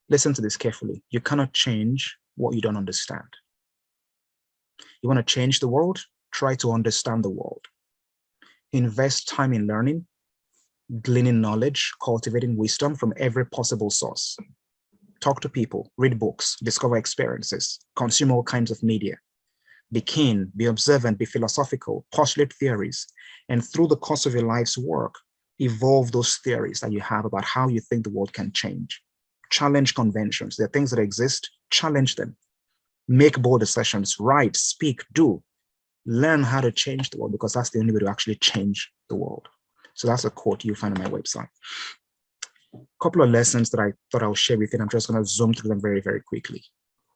Listen to this carefully. You cannot change what you don't understand. You want to change the world? Try to understand the world. Invest time in learning, gleaning knowledge, cultivating wisdom from every possible source. Talk to people, read books, discover experiences, consume all kinds of media. Be keen, be observant, be philosophical, postulate theories, and through the course of your life's work, evolve those theories that you have about how you think the world can change. Challenge conventions. There are things that exist, challenge them. Make bold decisions, write, speak, do. Learn how to change the world, because that's the only way to actually change the world. So that's a quote you'll find on my website. A couple of lessons that I thought I'll share with you. I'm just going to zoom through them very, very quickly,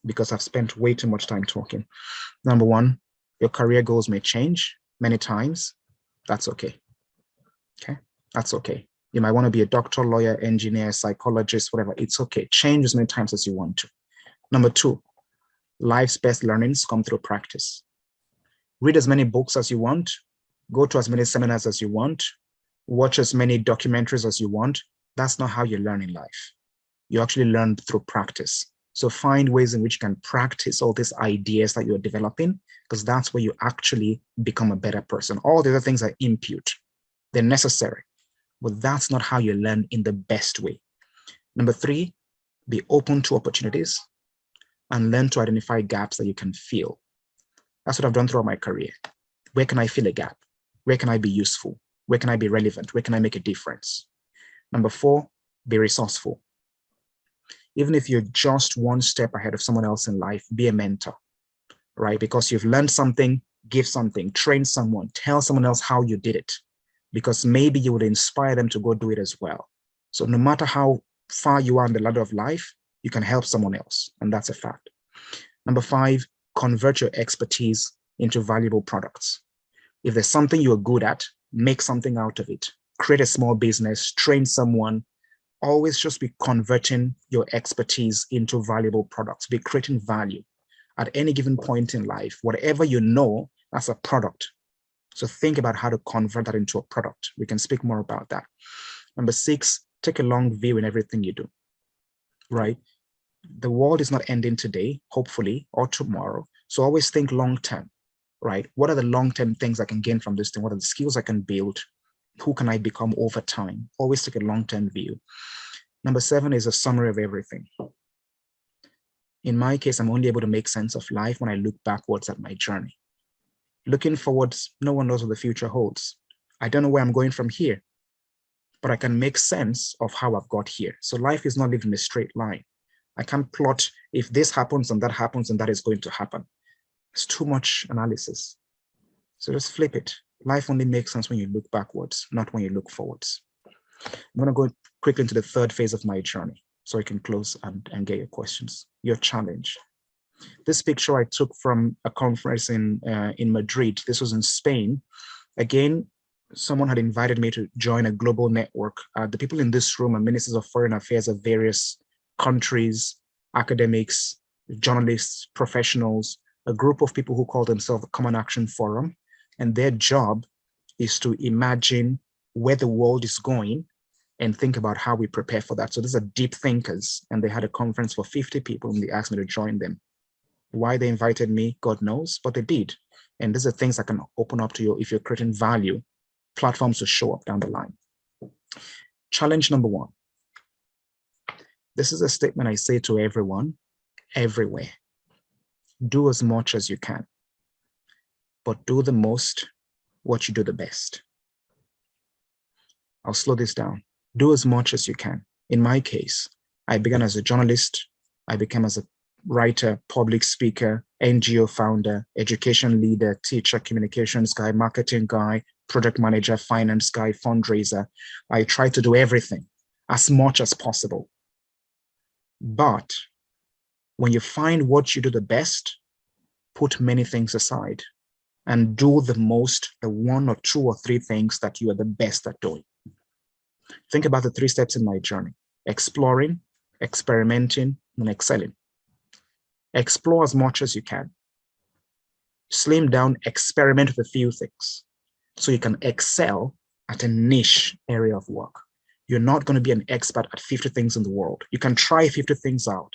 because I've spent way too much time talking. Number one, your career goals may change many times. That's okay. Okay, that's okay. You might want to be a doctor, lawyer, engineer, psychologist, whatever. It's okay. Change as many times as you want to. Number two, life's best learnings come through practice. Read as many books as you want, go to as many seminars as you want, watch as many documentaries as you want. That's not how you learn in life. You actually learn through practice. So find ways in which you can practice all these ideas that you're developing, because that's where you actually become a better person. All the other things are input. They're necessary, but that's not how you learn in the best way. Number three, be open to opportunities and learn to identify gaps that you can fill. That's what I've done throughout my career. Where can I fill a gap? Where can I be useful? Where can I be relevant? Where can I make a difference? Number four, be resourceful. Even if you're just one step ahead of someone else in life, be a mentor, right? Because you've learned something, give something, train someone, tell someone else how you did it, because maybe you would inspire them to go do it as well. So no matter how far you are on the ladder of life, you can help someone else, and that's a fact. Number five, convert your expertise into valuable products. If there's something you're good at, make something out of it. Create a small business, train someone. Always just be converting your expertise into valuable products. Be creating value at any given point in life. Whatever you know, that's a product. So think about how to convert that into a product. We can speak more about that. Number six, take a long view in everything you do, right? The world is not ending today, hopefully, or tomorrow. So always think long-term, right? What are the long-term things I can gain from this thing? What are the skills I can build? Who can I become over time? Always take a long-term view. Number seven is a summary of everything. In my case, I'm only able to make sense of life when I look backwards at my journey. Looking forwards, no one knows what the future holds. I don't know where I'm going from here, but I can make sense of how I've got here. So life is not lived in a straight line. I can't plot if this happens and that is going to happen. It's too much analysis. So just flip it. Life only makes sense when you look backwards, not when you look forwards. I'm going to go quickly into the third phase of my journey so I can close and get your questions. Your challenge. This picture I took from a conference in Madrid. This was in Spain. Again, someone had invited me to join a global network. The people in this room are ministers of foreign affairs of various countries, academics, journalists, professionals, a group of people who call themselves the Common Action Forum. And their job is to imagine where the world is going and think about how we prepare for that. So these are deep thinkers, and they had a conference for 50 people and they asked me to join them. Why they invited me, God knows, but they did. And these are things that can open up to you if you're creating value, platforms to show up down the line. Challenge number one. This is a statement I say to everyone, everywhere. Do as much as you can, but do the most what you do the best. I'll slow this down. Do as much as you can. In my case, I began as a journalist. I became as a writer, public speaker, NGO founder, education leader, teacher, communications guy, marketing guy, project manager, finance guy, fundraiser. I try to do everything as much as possible. But when you find what you do the best, put many things aside and do the one or two or three things that you are the best at doing. Think about the 3 steps in my journey: exploring, experimenting, and excelling. Explore as much as you can. Slim down, experiment with a few things so you can excel at a niche area of work. You're not going to be an expert at 50 things in the world. You can try 50 things out,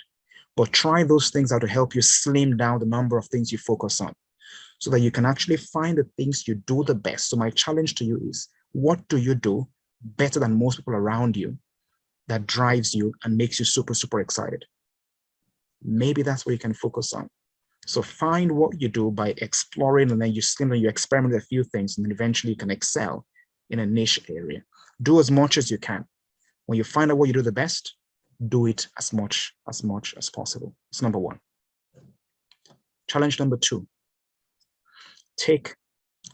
but try those things out to help you slim down the number of things you focus on so that you can actually find the things you do the best. So my challenge to you is, what do you do better than most people around you that drives you and makes you super, super excited? Maybe that's what you can focus on. So find what you do by exploring, and then you slim and you experiment with a few things, and then eventually you can excel in a niche area. Do as much as you can. When you find out what you do the best, do it as much as possible. It's number 1. Challenge number 2, take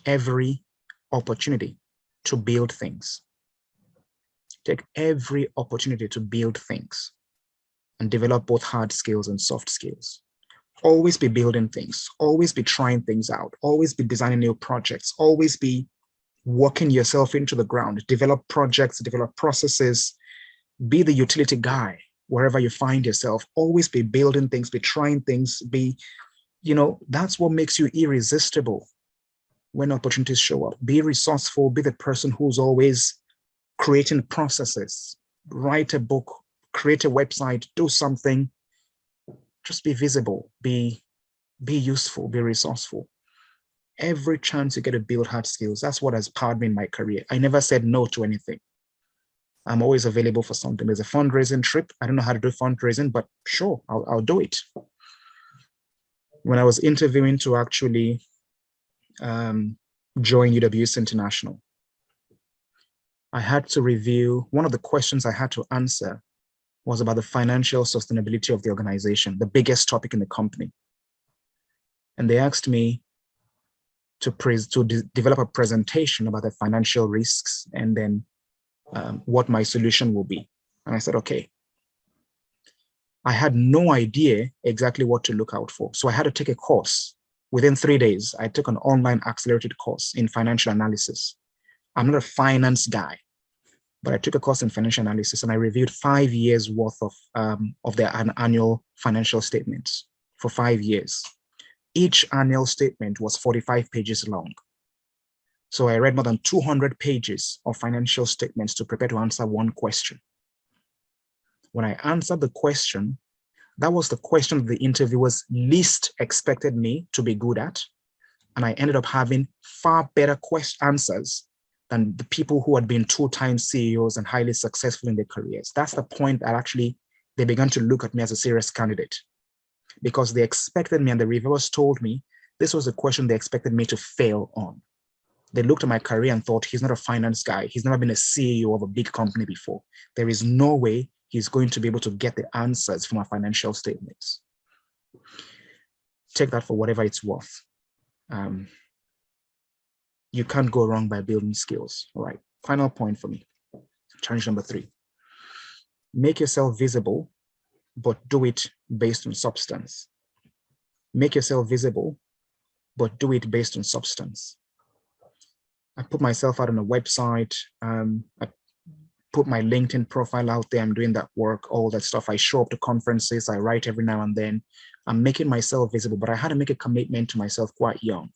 every opportunity to build things. Take every opportunity to build things and develop both hard skills and soft skills. Always be building things, always be trying things out, always be designing new projects, always be working yourself into the ground, develop projects, develop processes, be the utility guy wherever you find yourself. Always be building things, be trying things, that's what makes you irresistible when opportunities show up. Be resourceful, be the person who's always creating processes. Write a book, create a website, do something. Just be visible, be useful, be resourceful. Every chance you get to build hard skills, that's what has powered me in my career. I never said no to anything. I'm always available for something. There's a fundraising trip. I don't know how to do fundraising, but sure, I'll do it. When I was interviewing to actually join UWS International, I had to review, one of the questions I had to answer was about the financial sustainability of the organization, the biggest topic in the company. And they asked me to develop a presentation about the financial risks and then what my solution will be. And I said, okay. I had no idea exactly what to look out for. So I had to take a course. Within 3 days, I took an online accelerated course in financial analysis. I'm not a finance guy, but I took a course in financial analysis, and I reviewed 5 years worth of their annual financial statements for 5 years. Each annual statement was 45 pages long. So I read more than 200 pages of financial statements to prepare to answer one question. When I answered the question, that was the question the interviewers least expected me to be good at. And I ended up having far better answers than the people who had been 2-time CEOs and highly successful in their careers. That's the point that actually they began to look at me as a serious candidate, because they expected me, and the reviewers told me this was a question they expected me to fail on. They looked at my career and thought, he's not a finance guy. He's never been a CEO of a big company before. There is no way he's going to be able to get the answers from our financial statements. Take that for whatever it's worth. You can't go wrong by building skills. All right, final point for me. Challenge number 3. Make yourself visible, but do it based on substance. Make yourself visible, but do it based on substance. I put myself out on a website. I put my LinkedIn profile out there. I'm doing that work, all that stuff. I show up to conferences. I write every now and then. I'm making myself visible, but I had to make a commitment to myself quite young.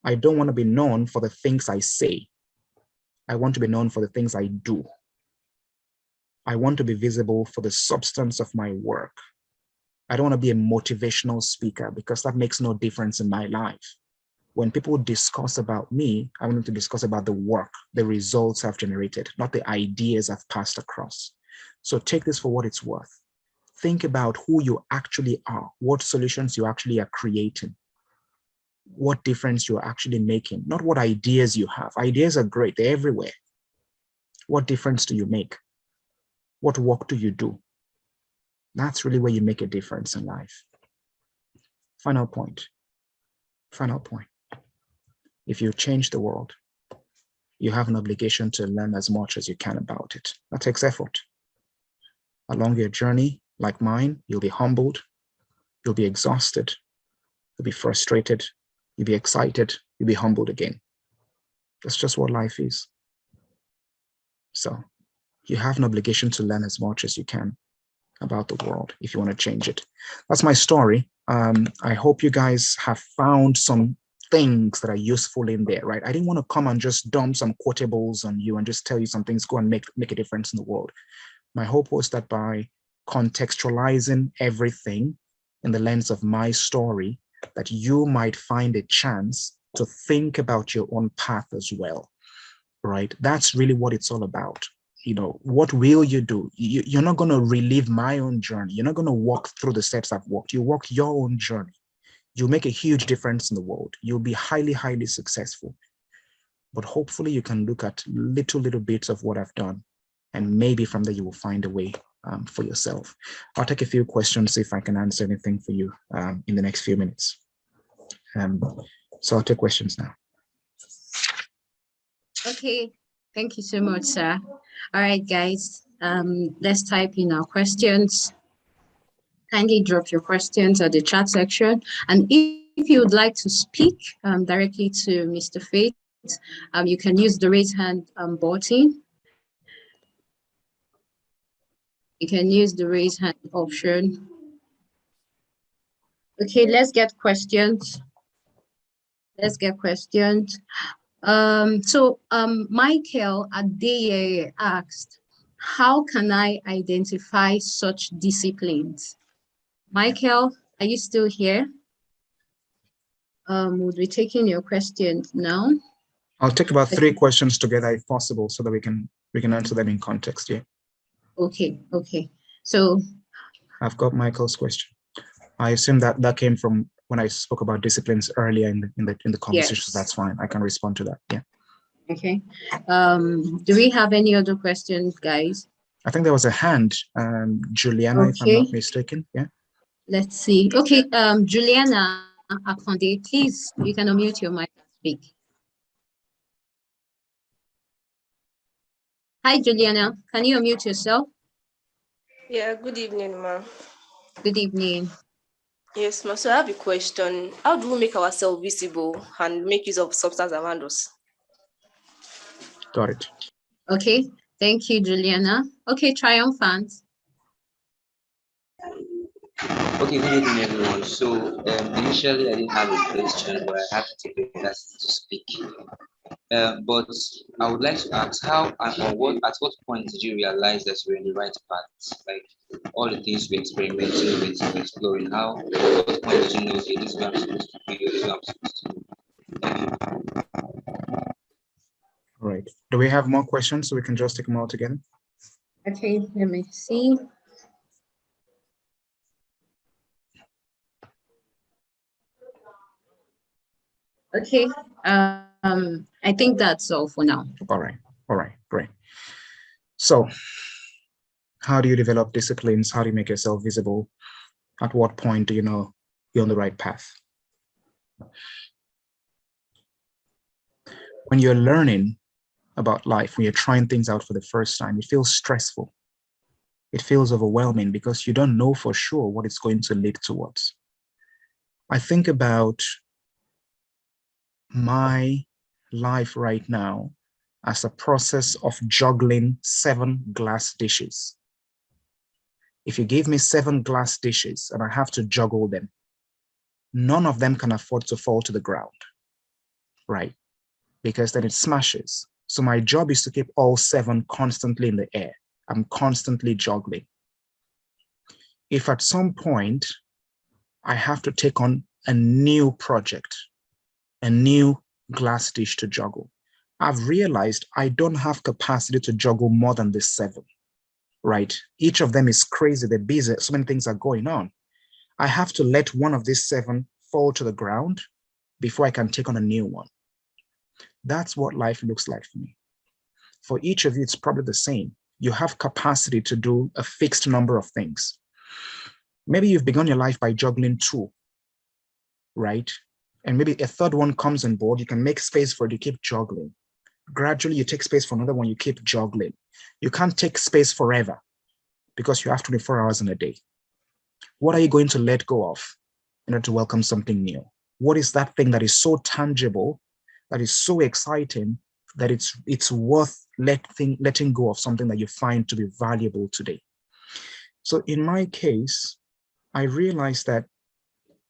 I don't want to be known for the things I say. I want to be known for the things I do. I want to be visible for the substance of my work. I don't want to be a motivational speaker, because that makes no difference in my life. When people discuss about me, I want them to discuss about the work, the results I've generated, not the ideas I've passed across. So take this for what it's worth. Think about who you actually are, what solutions you actually are creating, what difference you're actually making, not what ideas you have. Ideas are great, they're everywhere. What difference do you make? What work do you do? That's really where you make a difference in life. Final point. If you change the world, you have an obligation to learn as much as you can about it. That takes effort. Along your journey, like mine, you'll be humbled, you'll be exhausted, you'll be frustrated, you'll be excited, you'll be humbled again. That's just what life is. So you have an obligation to learn as much as you can about the world if you want to change it. That's my story. I hope you guys have found some things that are useful in there, right? I didn't want to come and just dump some quotables on you and just tell you some things, go and make a difference in the world. My hope was that by contextualizing everything in the lens of my story, that you might find a chance to think about your own path as well, right? That's really what it's all about. You know, what will you do? You're not going to relive my own journey. You're not going to walk through the steps I've walked. You walk your own journey. You'll make a huge difference in the world. You'll be highly, highly successful. But hopefully you can look at little bits of what I've done, and maybe from there you will find a way for yourself. I'll take a few questions, see if I can answer anything for you in the next few minutes. So I'll take questions now. Okay, thank you so much, sir. All right, guys, let's type in our questions. Kindly drop your questions at the chat section. And if you would like to speak directly to Mr. Faith, you can use the raise hand button. You can use the raise hand option. Okay, let's get questions. Let's get questions. Michael Adeye asked, how can I identify such disciplines? Michael, are you still here? We'll be taking your questions now. I'll take about 3 questions together if possible, so that we can answer them in context. Yeah. Okay. So I've got Michael's question. I assume that came from when I spoke about disciplines earlier in the conversation. Yes. So that's fine. I can respond to that. Yeah. Okay. Do we have any other questions, guys? I think there was a hand, Juliana, if I'm not mistaken. Yeah. Let's see. Okay, Juliana Akonde, please, you can unmute your mic and speak. Hi, Juliana. Can you unmute yourself? Yeah, good evening, ma'am. Good evening. Yes, ma'am. So I have a question. How do we make ourselves visible and make use of substance around us? Got it. Okay, thank you, Juliana. Okay, Triumphant. Okay, good evening, everyone. So initially I didn't have a question, but I had to take a chance to speak. But I would like to ask how at what point did you realize that you were in the right path? Like all the things we experimenting with, exploring. At what point did you know, okay, this is what I'm supposed to be, or this is what I'm supposed to do? All right. Do we have more questions so we can just take them all together? Okay, let me see. Okay, I think that's all for now. All right, great. So how do you develop disciplines? How do you make yourself visible? At what point do you know you're on the right path? When you're learning about life, when you're trying things out for the first time, it feels stressful. It feels overwhelming because you don't know for sure what it's going to lead towards. I think about my life right now as a process of juggling 7 glass dishes. If you give me 7 glass dishes and I have to juggle them, none of them can afford to fall to the ground, right? Because then it smashes. So my job is to keep all 7 constantly in the air. I'm constantly juggling. If at some point I have to take on a new project, a new glass dish to juggle, I've realized I don't have capacity to juggle more than the 7, right? Each of them is crazy, they're busy, so many things are going on. I have to let one of these 7 fall to the ground before I can take on a new one. That's what life looks like for me. For each of you, it's probably the same. You have capacity to do a fixed number of things. Maybe you've begun your life by juggling 2, right? And maybe a 3rd one comes on board, you can make space for it, you keep juggling. Gradually, you take space for another one, you keep juggling. You can't take space forever because you have 24 hours in a day. What are you going to let go of in order to welcome something new? What is that thing that is so tangible that is so exciting that it's worth letting go of something that you find to be valuable today. So in my case, I realized that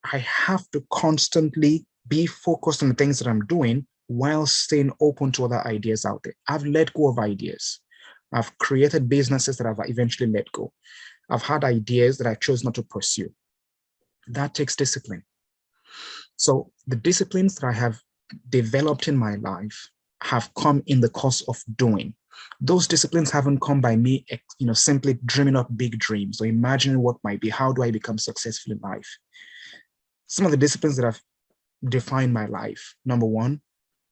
I have to constantly be focused on the things that I'm doing while staying open to other ideas out there. I've let go of ideas. I've created businesses that I've eventually let go. I've had ideas that I chose not to pursue. That takes discipline. So the disciplines that I have developed in my life have come in the course of doing. Those disciplines haven't come by me, simply dreaming up big dreams or imagining what might be. How do I become successful in life? Some of the disciplines that have defined my life. Number one,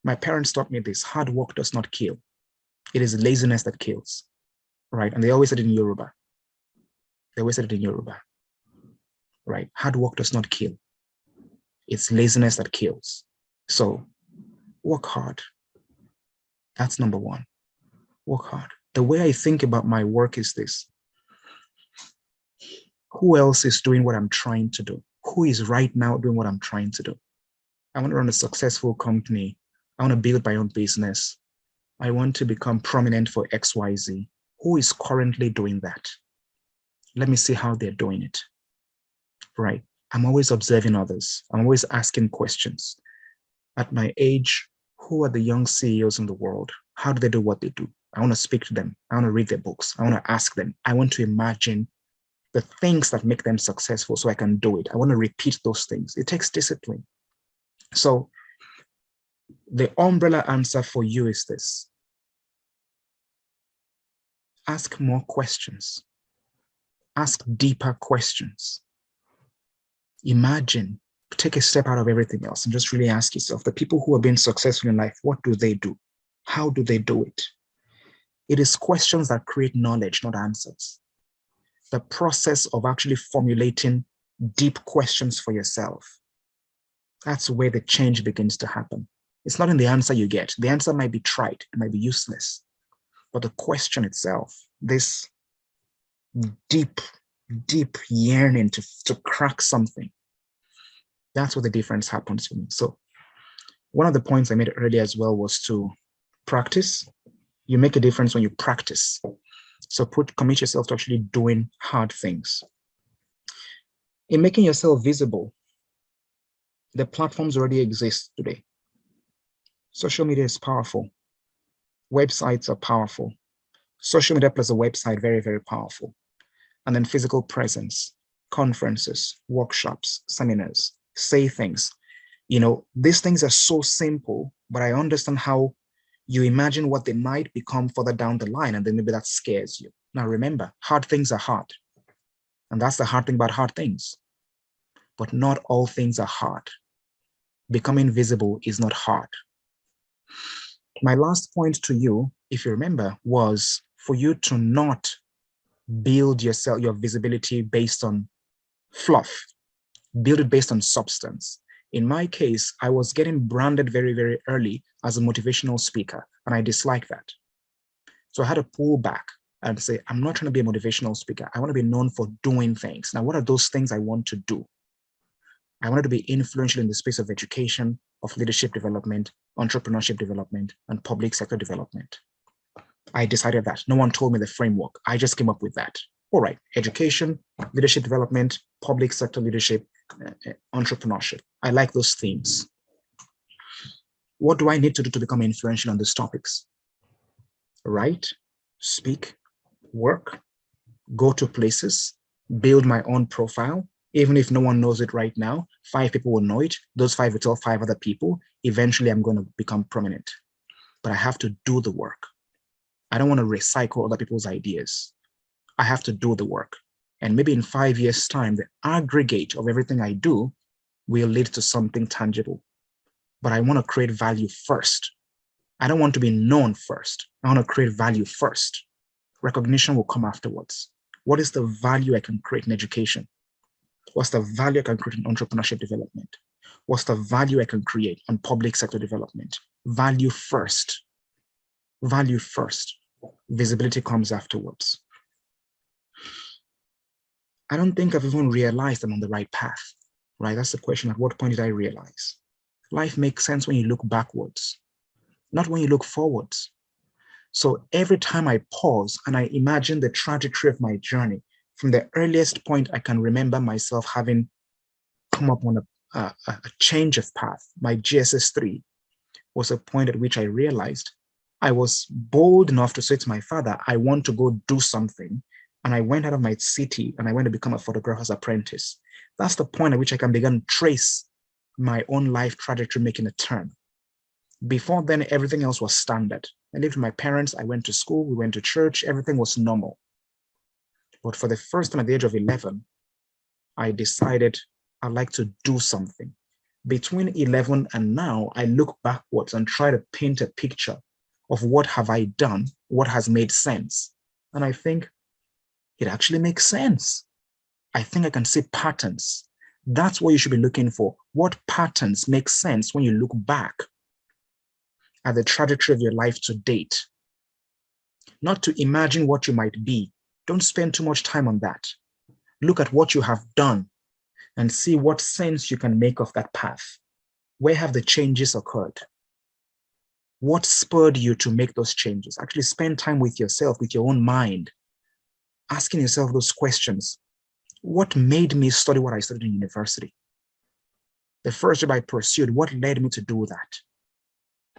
my parents taught me this: hard work does not kill. It is laziness that kills, right? And they always said it in Yoruba. Right? Hard work does not kill. It's laziness that kills. So work hard. That's number one. Work hard. The way I think about my work is this: who else is doing what I'm trying to do? Who is right now doing what I'm trying to do? I want to run a successful company. I want to build my own business. I want to become prominent for XYZ. Who is currently doing that? Let me see how they're doing it. Right? I'm always observing others. I'm always asking questions. At my age, who are the young CEOs in the world? How do they do what they do? I want to speak to them. I want to read their books. I want to ask them. I want to imagine the things that make them successful so I can do it. I want to repeat those things. It takes discipline. So the umbrella answer for you is this: ask more questions. Ask deeper questions. Imagine, take a step out of everything else and just really ask yourself, the people who have been successful in life, what do they do? How do they do it? It is questions that create knowledge, not answers. The process of actually formulating deep questions for yourself, that's where the change begins to happen. It's not in the answer you get. The answer might be trite, it might be useless, but the question itself, this deep yearning to crack something, that's where the difference happens for me. So one of the points I made earlier as well was to practice. You make a difference when you practice. So commit yourself to actually doing hard things. In making yourself visible, the platforms already exist today. Social media is powerful. Websites are powerful. Social media plus a website, very, very powerful. And then physical presence, conferences, workshops, seminars, say things. These things are so simple, but I understand how you imagine what they might become further down the line, and then maybe that scares you. Now remember, hard things are hard. And that's the hard thing about hard things. But not all things are hard. Becoming visible is not hard. My last point to you, if you remember, was for you to not build your visibility based on fluff. Build it based on substance. In my case, I was getting branded very, very early as a motivational speaker, and I disliked that. So I had to pull back and say, I'm not trying to be a motivational speaker. I want to be known for doing things. Now, what are those things I want to do? I wanted to be influential in the space of education, of leadership development, entrepreneurship development, and public sector development. I decided that. No one told me the framework. I just came up with that. All right, education, leadership development, public sector leadership, entrepreneurship. I like those themes. What do I need to do to become influential on these topics? Write, speak, work, go to places, build my own profile. Even if no one knows it right now, 5 people will know it. Those 5 will tell 5 other people. Eventually, I'm going to become prominent. But I have to do the work. I don't want to recycle other people's ideas. I have to do the work. And maybe in 5 years' time, the aggregate of everything I do will lead to something tangible. But I want to create value first. I don't want to be known first. I want to create value first. Recognition will come afterwards. What is the value I can create in education? What's the value I can create in entrepreneurship development? What's the value I can create on public sector development? Value first. Value first. Visibility comes afterwards. I don't think I've even realized I'm on the right path, right? That's the question. At what point did I realize? Life makes sense when you look backwards, not when you look forwards. So every time I pause and I imagine the trajectory of my journey, from the earliest point I can remember myself having come up on a change of path, my GSS3 was a point at which I realized I was bold enough to say to my father, I want to go do something. And I went out of my city and I went to become a photographer's apprentice. That's the point at which I can begin to trace my own life trajectory making a turn. Before then, everything else was standard. I lived with my parents, I went to school, we went to church, everything was normal. But for the first time at the age of 11, I decided I'd like to do something. Between 11 and now, I look backwards and try to paint a picture of what have I done, what has made sense. And I think it actually makes sense. I think I can see patterns. That's what you should be looking for. What patterns make sense when you look back at the trajectory of your life to date? Not to imagine what you might be. Don't spend too much time on that. Look at what you have done and see what sense you can make of that path. Where have the changes occurred? What spurred you to make those changes? Actually spend time with yourself, with your own mind, asking yourself those questions. What made me study what I studied in university? The first job I pursued, what led me to do that?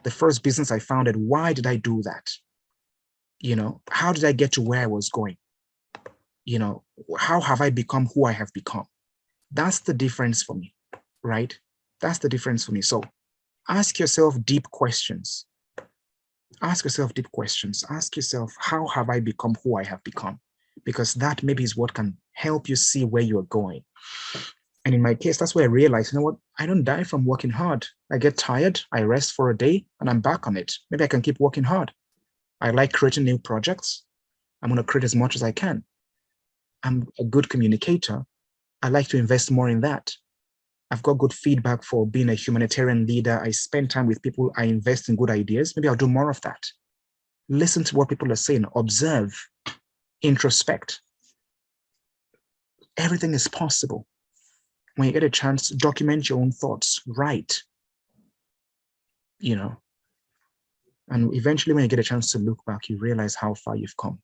The first business I founded, why did I do that? You know, how did I get to where I was going? You know, how have I become who I have become? That's the difference for me, right? That's the difference for me. So ask yourself deep questions. Ask yourself deep questions. Ask yourself, how have I become who I have become? Because that maybe is what can help you see where you're going. And in my case, that's where I realized, you know what? I don't die from working hard. I get tired, I rest for a day, and I'm back on it. Maybe I can keep working hard. I like creating new projects. I'm going to create as much as I can. I'm a good communicator. I like to invest more in that. I've got good feedback for being a humanitarian leader. I spend time with people. I invest in good ideas. Maybe I'll do more of that. Listen to what people are saying. Observe. Introspect. Everything is possible. When you get a chance, document your own thoughts. Write. You know. And eventually, when you get a chance to look back, you realize how far you've come.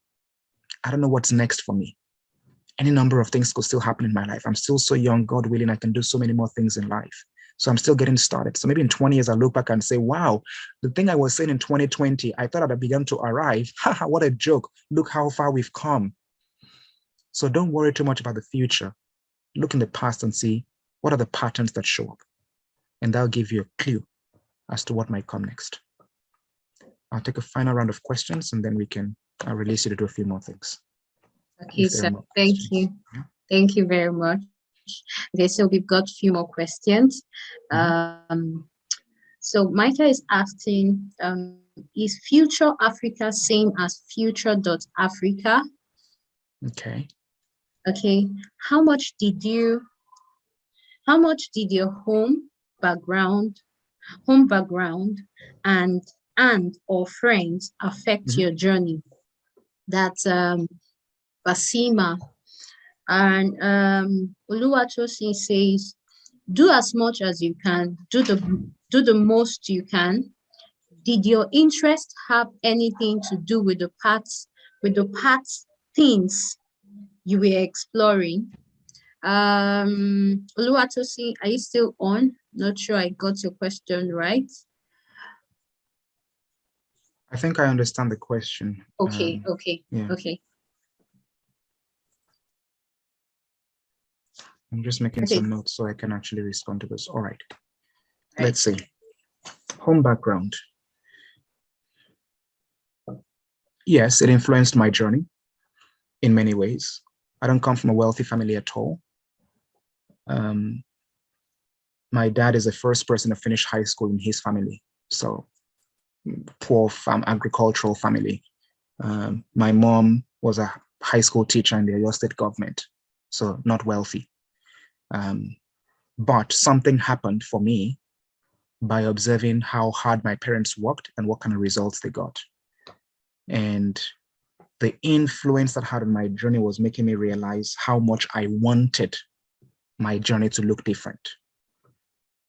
I don't know what's next for me. Any number of things could still happen in my life. I'm still so young, God willing, I can do so many more things in life. So I'm still getting started. So maybe in 20 years, I look back and say, wow, the thing I was saying in 2020, I thought I'd begun to arrive. Haha, what a joke. Look how far we've come. So don't worry too much about the future. Look in the past and see what are the patterns that show up. And that'll give you a clue as to what might come next. I'll take a final round of questions and then we can release you to do a few more things. Okay, so thank you. Yeah. Thank you very much. Okay, so we've got a few more questions. So Micah is asking, is Future Africa same as future.africa? Okay. Okay. How much did your home background and or friends affect your journey? That's Basima. And Oluwatosin says, do as much as you can, do the most you can. Did your interest have anything to do with the paths things you were exploring? Oluwatosin, are you still on? Not sure I got your question right. I think I understand the question. Okay, yeah. Okay. I'm just making some notes so I can actually respond to this. All right. Let's see. Home background. Yes, it influenced my journey in many ways. I don't come from a wealthy family at all. My dad is the first person to finish high school in his family. So poor agricultural family. My mom was a high school teacher in the Oyo State government, so not wealthy. But something happened for me by observing how hard my parents worked and what kind of results they got. And the influence that had on my journey was making me realize how much I wanted my journey to look different.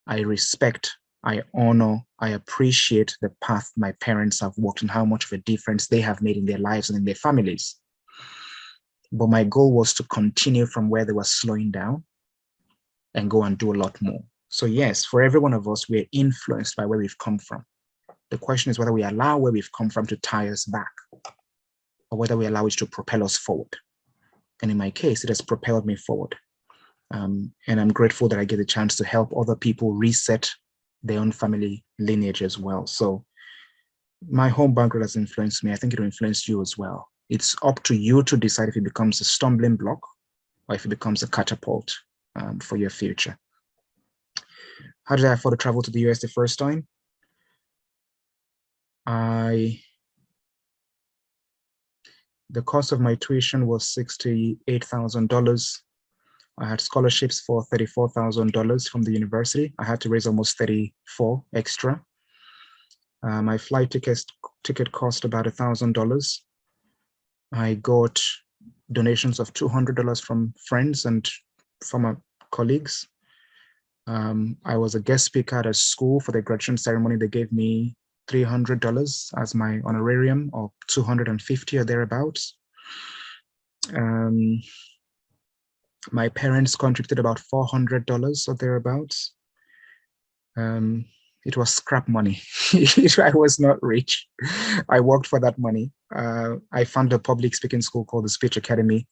I respect I honor, I appreciate the path my parents have walked and how much of a difference they have made in their lives and in their families. But my goal was to continue from where they were slowing down and go and do a lot more. So yes, for every one of us, we're influenced by where we've come from. The question is whether we allow where we've come from to tie us back, or whether we allow it to propel us forward. And in my case, it has propelled me forward. And I'm grateful that I get the chance to help other people reset their own family lineage as well. So my home background has influenced me. I think it will influence you as well. It's up to you to decide if it becomes a stumbling block or if it becomes a catapult for your future. How did I afford to travel to the US the first time? The cost of my tuition was $68,000. I had scholarships for $34,000 from the university. I had to raise almost 34 extra. My flight ticket cost about $1,000. I got donations of $200 from friends and former colleagues. I was a guest speaker at a school for the graduation ceremony. They gave me $300 as my honorarium, or $250 or thereabouts. My parents contributed about $400 or thereabouts. It was scrap money. I was not rich. I worked for that money. I found a public speaking school called the Speech Academy.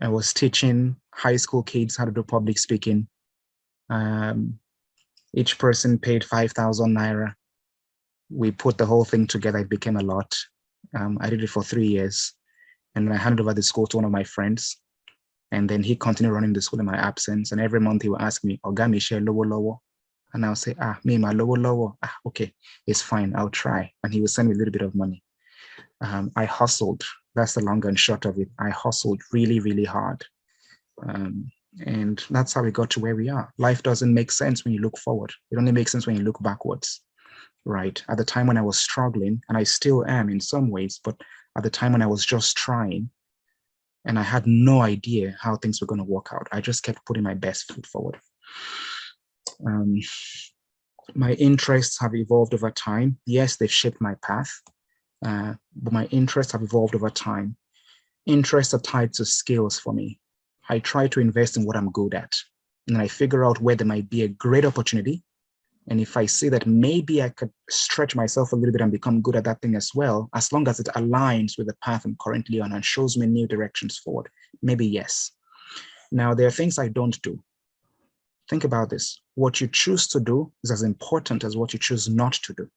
I was teaching high school kids how to do public speaking. Each person paid 5,000 naira. We put the whole thing together. It became a lot. I did it for 3 years. And I handed over the school to one of my friends. And then he continued running the school in my absence. And every month he would ask me, Ogami, share lower. And I'll say, me, my lower. Okay, it's fine, I'll try. And he would send me a little bit of money. I hustled. That's the long and short of it. I hustled really, really hard. And that's how we got to where we are. Life doesn't make sense when you look forward. It only makes sense when you look backwards, right? At the time when I was struggling, and I still am in some ways, but at the time when I was just trying, and I had no idea how things were going to work out, I just kept putting my best foot forward. My interests have evolved over time. Yes, they've shaped my path, but my interests have evolved over time. Interests are tied to skills for me. I try to invest in what I'm good at, and I figure out where there might be a great opportunity. And if I see that maybe I could stretch myself a little bit and become good at that thing as well, as long as it aligns with the path I'm currently on and shows me new directions forward, maybe yes. Now, there are things I don't do. Think about this. What you choose to do is as important as what you choose not to do.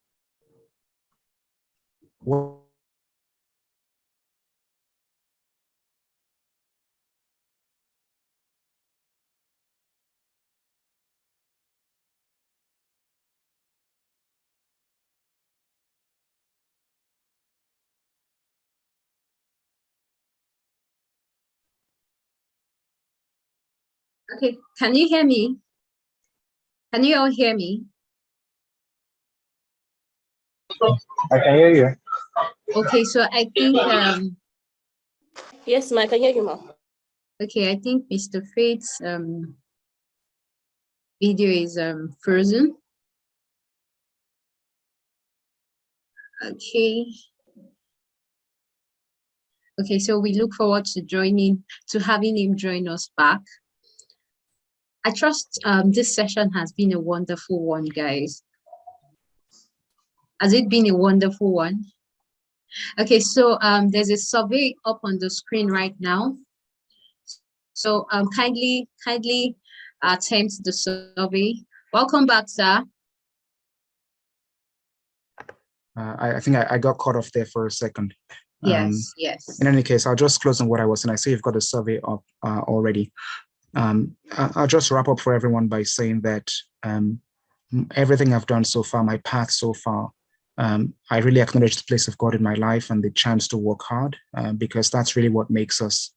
Okay, can you hear me? Can you all hear me? I can hear you. Okay, so I think Yes, ma, I can hear you, ma. okay, I think Mr. Faith's video is frozen. Okay. Okay, so we look forward to having him join us back. I trust this session has been a wonderful one, guys. Has it been a wonderful one? Okay, so there's a survey up on the screen right now. So kindly attempt the survey. Welcome back, sir. I think I got caught off there for a second. Yes. In any case, I'll just close on what I was saying. I see you've got a survey up already. I'll just wrap up for everyone by saying that everything I've done so far, my path so far, I really acknowledge the place of God in my life and the chance to work hard, because that's really what makes us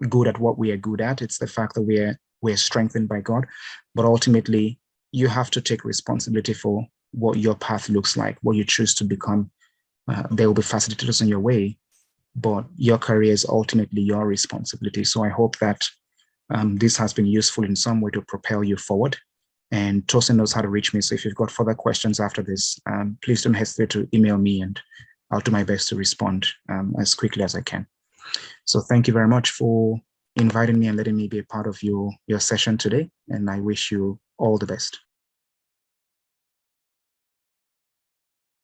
good at what we are good at. It's the fact that we're strengthened by God, but ultimately you have to take responsibility for what your path looks like, what you choose to become. There will be facilitators on your way, but your career is ultimately your responsibility. So I hope that this has been useful in some way to propel you forward And Tosin knows how to reach me. So if you've got further questions after this, please don't hesitate to email me, and I'll do my best to respond as quickly as I can. So thank you very much for inviting me and letting me be a part of your session today. And I wish you all the best.